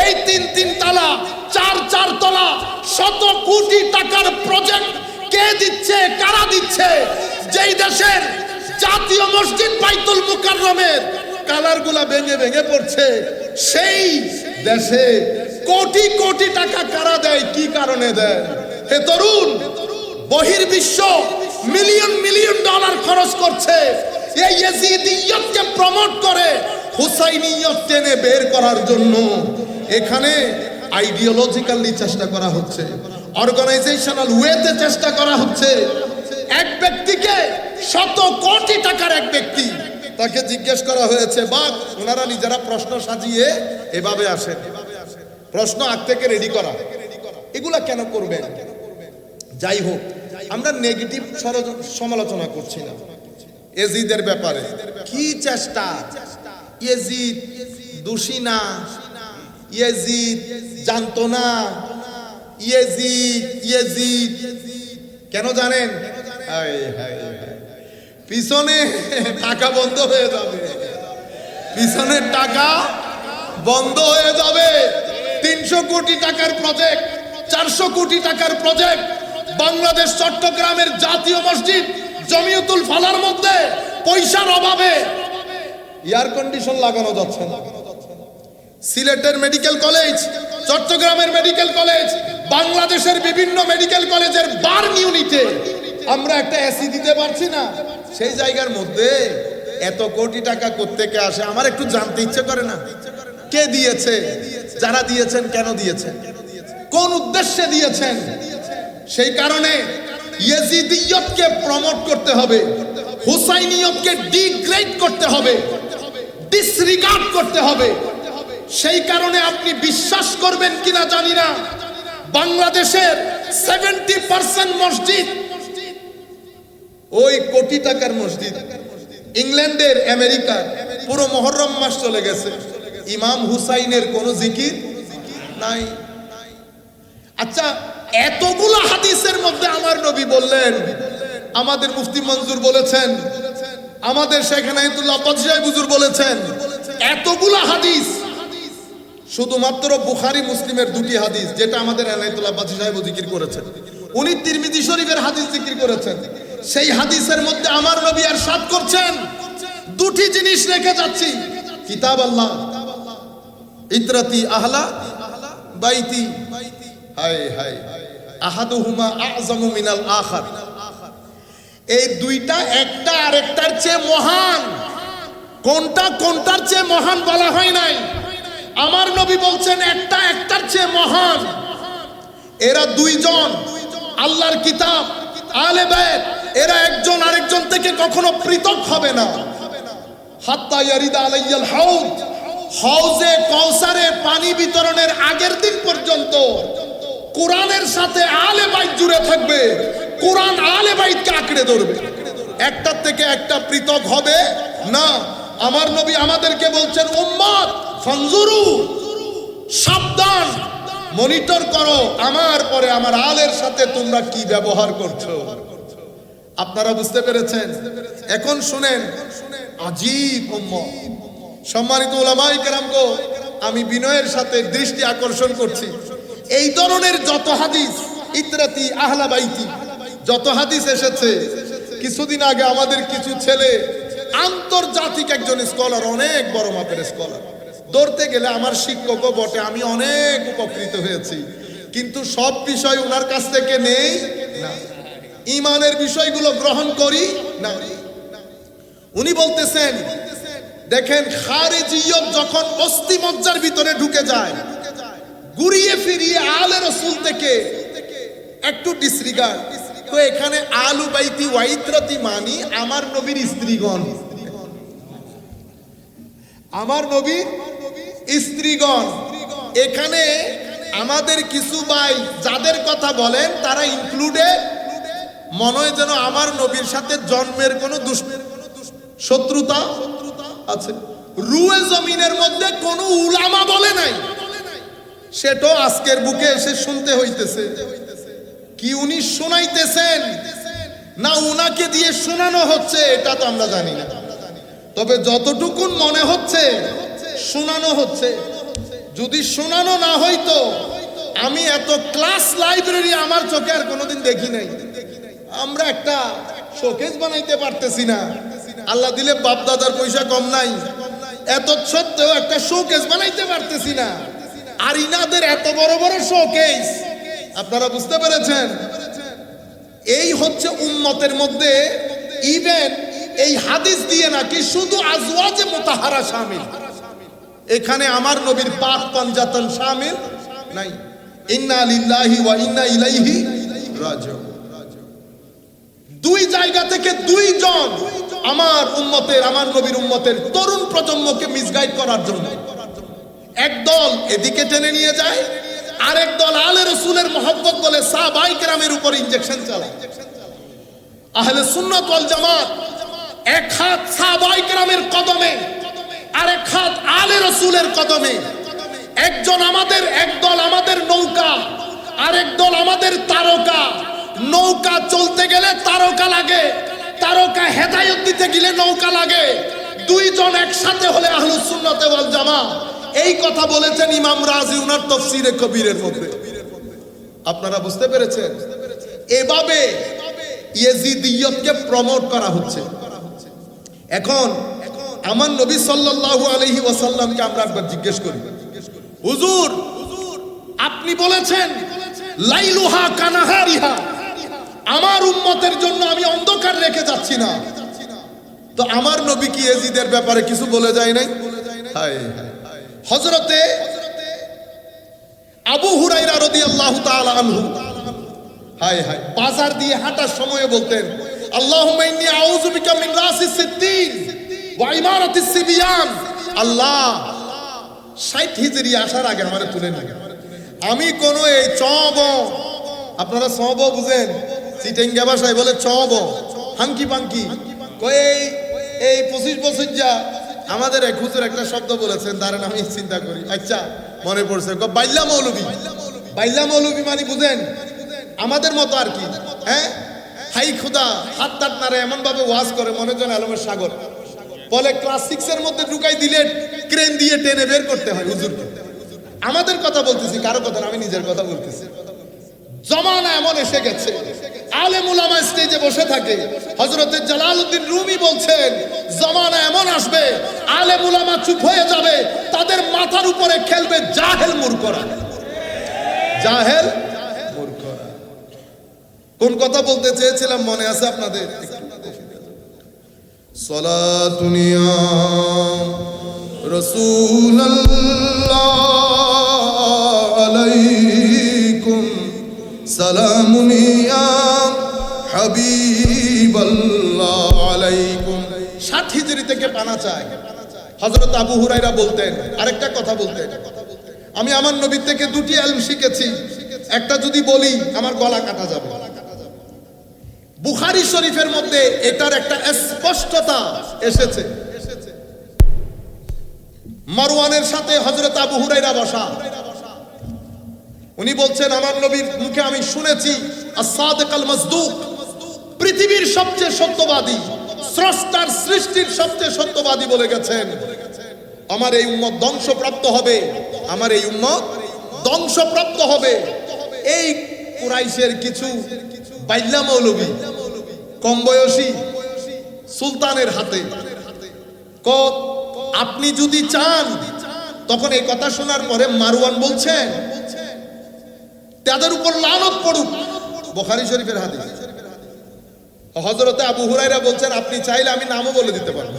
এই 3 তলা 4 তলা শত কোটি টাকার প্রজেক্ট কে দিচ্ছে, কারা দিচ্ছে। যেই দেশের জাতীয় মসজিদ বাইতুল মুকাররমের কালারগুলা ভেঙে ভেঙে পড়ছে, সেই দেশে কোটি কোটি টাকা কারা দেয়, কি কারণে দেয়? হে তরুণ, বহির্বিশ্ব মিলিয়ন মিলিয়ন ডলার খরচ করছে এই ইয়াজিদিয়তকে প্রমোট করে হুসাইনিয়ত টেনে বের করার জন্য। এখানে আইডিওলজিক্যালি চেষ্টা করা হচ্ছে, অর্গানাইজেশনাল ওয়েতে চেষ্টা করা হচ্ছে। এক ব্যক্তিকে শত কোটি টাকার এক ব্যক্তি, তাকে জিজ্ঞেস করা হয়েছে, বা ওনারা নিজেরা প্রশ্ন সাজিয়ে এভাবে আসেন, প্রশ্ন আগ থেকে রেডি করা, এগুলা কেন করবেন? যাই হোক, আমরা নেগেটিভ সমালোচনা করছি না। এজিদের ব্যাপারে কি চেষ্টা, ইয়েজিদ দোষী না, ইয়েজিদ জানতো না, ইয়েজিদ কেন জানেন? পিছনে টাকা বন্ধ হয়ে যাবে, পিছনের টাকা বন্ধ হয়ে যাবে। 300 কোটি টাকার প্রজেক্ট, 400 কোটি টাকার প্রজেক্ট, বাংলাদেশ চট্টগ্রামের জাতীয় মসজিদ জমিয়তুল ফালার মধ্যে পয়সার অভাবে এয়ার কন্ডিশন লাগানো যাচ্ছে না। সিলেটের মেডিকেল কলেজ, চট্টগ্রামের মেডিকেল কলেজ, বাংলাদেশের বিভিন্ন মেডিকেল কলেজের বার্ন ইউনিটে আমরা একটা এসি দিতে পারছি না। সেই জায়গার মধ্যে এত কোটি টাকা কোত্থেকে আসে? আমার একটু জানতে ইচ্ছে করে না? কে দিয়েছে? যারা দিয়েছেন কেন দিয়েছেন? কোন উদ্দেশ্যে দিয়েছেন? সেই কারণে ইয়াজিদিয়তকে প্রমোট করতে হবে, হুসাইনিয়তকে ডিগ্রেড করতে হবে, ডিসরিগার্ড করতে হবে। সেই কারণে আপনি বিশ্বাস করবেন কিনা জানি না, বাংলাদেশের 70% মসজিদ ওই কোটি টাকার মসজিদ। ইংল্যান্ডের, আমেরিকার পুরো মুহররম মাস চলে গেছে, ইমাম হুসাইনের কোনো জিকির নাই। আচ্ছা, এতগুলো হাদিসের মধ্যে আমার নবী বললেন, আমাদের মুফতি মঞ্জুর বলেছেন, আমাদের শেখ এনায়েতুল্লাহ আব্বাসী সাহেব হুজুর বলেছেন, এতগুলো হাদিস, শুধুমাত্র বুখারী মুসলিমের 2টি হাদিস, যেটা আমাদের এনায়েতুল্লাহ আব্বাসী সাহেব জিকির করেছেন, উনি তিরমিজি শরীফের হাদিস জিকির করেছেন। সেই হাদিসের মধ্যে আমার নবী ইরশাদ করছেন, 2টি জিনিস রেখে যাচ্ছি, কিতাব আল্লাহ, ইতরাতি আহলা বাইতি, হায় হায়, আহাদুহুমা আযমু মিনাল আখার। এই দুইটা একটা আরেকটার চেয়ে মহান। কোনটা কোনটার চেয়ে মহান বলা হয় নাই, আমার নবী বলছেন একটা একটার চেয়ে মহান। এরা দুইজন, আল্লাহর কিতাব, আহলে বাইত, এরা একজন আরেকজন থেকে কখনো পৃথক হবে না। হাত্তা ইয়ারিদা আলাইয়াল হাউজ, হাউজে কাউসারে পানি বিতরণের আগের দিন পর্যন্ত কোরআনের সাথে আহলে বাইত জুড়ে থাকবে, কোরআন আহলে বাইতকে আঁকড়ে ধরবে, একটার থেকে একটা পৃথক হবে না। আমার নবী আমাদেরকে বলছেন, উম্মত ফানজুরু, সাবধান, মনিটর করো আমার পরে আমার আলের সাথে তোমরা কি ব্যবহার করছো। আপনারা বুঝতে পেরেছেন? এখন শুনেন, আজীব উম্মত। সম্মানিত উলামায়ে কেরামগো, আমি বিনয়ের সাথে দৃষ্টি আকর্ষণ করছি, এই ধরনের যত হাদিস, ইতরাতি আহলা বাইতি, যত হাদিস এসেছে, কিছুদিন আগে আমাদের কিছু ছেলে, আন্তর্জাতিক একজন স্কলার, অনেক বড় মাপের স্কলার, ধরতে গেলে আমার শিক্ষকও বটে, আমি অনেক উপকৃত হয়েছি, কিন্তু সব বিষয় ওনার কাছ থেকে নেই না, ঈমানের বিষয়গুলো গ্রহণ করি না। উনি বলতেছেন, দেখেন, খারিজিয়ত যখন অস্থিমজ্জার ভিতরে ঢুকে যায়, ঘুরিয়ে ফিরিয়ে আলে রাসূল থেকে একটু ডিসরিগার্ড, তো এখানে আলু বাইতি ওয়াইত্রাতি মানি আমার নবীর স্ত্রীগণ, আমার নবীর স্ত্রীগণ। এখানে আমাদের কিছু ভাই যাদের কথা বলেন তারা ইনক্লুডেড মনে হয় যেন আমার নবীর সাথে জন্মের কোনো শত্রুতা আছে। রুয়ে জমিনের মধ্যে কোনো উলামা বলে নাই, সেটাও আজকের বুকে এসে শুনতে হইতেছে। কি উনি শোনাইতেছেন না উনাকে দিয়ে শোনানো হচ্ছে এটা তো আমরা জানি না, তবে যতটুকুন মনে হচ্ছে শোনানো হচ্ছে। যদি শোনানো না হইতো, আমি এত ক্লাস লাইব্রেরি আমার চোখে আর কোনোদিন দেখি নাই। আমরা একটা শোকেস বানাইতে পারতেছি না, আল্লাহ দিলে বাপ দাদার পয়সা কম নাই, এত সত্ত্বেও একটা শোকেস বানাইতে পারতেছি না। আর ইনাদের এত বড় বড় শোকেস, আপনারা বুঝতে পেরেছেন? এই হচ্ছে উম্মতের মধ্যে ইভেন এই হাদিস দিয়ে নাকি শুধু আজওয়াজে মুতাহারা শামিল, এখানে আমার নবীর পাক পাঞ্জাতন শামিল নাই। ইন্না লিল্লাহি ওয়া ইন্না ইলাইহি রাজিউন। দুই জায়গা থেকে দুইজন আমার উম্মতের, আমার নবীর উম্মতের তরুণ প্রজন্মকে মিসগাইড করার জন্য একদল এদিকে টেনে নিয়ে যায়, আরেক দল আলে রাসূলের মহব্বত বলে সাহাবায়ে কেরামের উপর ইনজেকশন চালায়। আহলে সুন্নাত ওয়াল জামাত এক হাত সাহাবায়ে কেরামের কদমে, আরেক হাত আলে রাসূলের কদমে। একজন আমাদের, একদল আমাদের নৌকা, আরেক দল আমাদের তারকা। নৌকা চলতে গেলে তারকা লাগে, তারকা হেদায়েত দিতে গেলে নৌকা লাগে। দুইজন একসাথে হলে আহলুস সুন্নাত ওয়াল জামাত। এই কথা বলেছেন ইমাম রাজি উনার তাফসীরে কবিরের মধ্যে। আপনারা বুঝতে পেরেছেন? এভাবে ইয়েজিদিয়তকে প্রমোট করা হচ্ছে। এখন আমার নবী সাল্লাল্লাহু আলাইহি ওয়াসাল্লামকে আমরা একবার জিজ্ঞেস করি, হুজুর আপনি বলেছেন লাইলুহা কানাহারিহা, আমার উম্মতের জন্য আমি অন্ধকার রেখে যাচ্ছি না, তো আমার নবী কি ইয়েজিদের ব্যাপারে কিছু বলে যায় নাই? হায় হযরতে আবু হুরায়রা রাদিয়াল্লাহু তাআলা আনহু হায় হায় বাজার দিয়ে হাঁটার সময় বলতেন, আল্লাহুম্মা ইন্নী আউযু বিকা মিন রাসিস সিদ্দিন ওয়া ইমারাতিস সিবিয়ান। আল্লাহ 60 হিজরি আসার আগে আমারে তুলে নিন, আমি কোন এই চব, আপনারা সব বুঝেন, চিটেঙ্গা ভাষায় বলে চব, হাঙ্কি পাঙ্কি, এই 25 বছর যা আমাদের এক হুজুর একটা শব্দ বলেছেন, দাঁড়ান আমি চিন্তা করি, আচ্ছা মনে পড়ছে, বাইল্লা মৌলবী। বাইল্লা মৌলবী মানে বুঝেন আমাদের মতো আর কি, হ্যাঁ, হাই খুদা হাত টাত নারে এমন ভাবে ওয়াজ করে মনে করেন আলমের সাগর। বলে ক্লাস 6 এর মধ্যে ঢুকাই দিলে ক্রেন দিয়ে টেনে বের করতে হয় হুজুর। আমাদের কথা বলতেছি, কারো কথা না, আমি নিজের কথা বলতেছি। জমানা এমন এসে গেছে, আলেম উলামা স্টেজে বসে থাকে। হযরত জালালউদ্দিন রুমি বলছেন, জমানা এমন আসবে আলেম উলামা চুপ হয়ে যাবে, তাদের মাথার উপরে খেলবে জাহেল মূর্খরা। জাহেল মূর্খরা। কোন কথা বলতে চেয়েছিলাম মনে আছে আপনাদের? সালাতুন ইয়া রাসূলুল্লাহ আলাইকুম, সালামুন ইয়া হাবিবাল্লাহ আলাইকুম। 60 হিজরি থেকে পানা চায়। হযরত আবু হুরায়রা বলতেন, আরেকটা কথা বলতেন, আমি আমার নবী থেকে দুটি ইলম শিখেছি, একটা যদি বলি আমার গলা কাটা যাবে। বুখারী শরীফের মধ্যে এটার একটা স্পষ্টতা এসেছে। মারওয়ানের সাথে হযরত আবু হুরায়রা বসা, উনি বলছেন আমার নবীর মুখে আমি শুনেছি আস-সাদিক আল মাসদুক, পৃথিবীর সবচেয়ে সত্যবাদী, স্রষ্টার সৃষ্টির সবচেয়ে সত্যবাদী বলে গেছেন আমার এই উম্মত ধ্বংসপ্রাপ্ত হবে, আমার এই উম্মত ধ্বংসপ্রাপ্ত হবে। এই কুরাইশের কিছু বাইল্লা মৌলবী কম বয়সী সুলতানের হাতে, আপনি যদি চান, তখন এই কথা শোনার পরে মারওয়ান বলছেন তাদের উপর লানত পড়ুক। বুখারী শরীফের হাদিস। হযরতে আবু হুরায়রা বলছেন আপনি চাইলে আমি নামও বলে দিতে পারবো।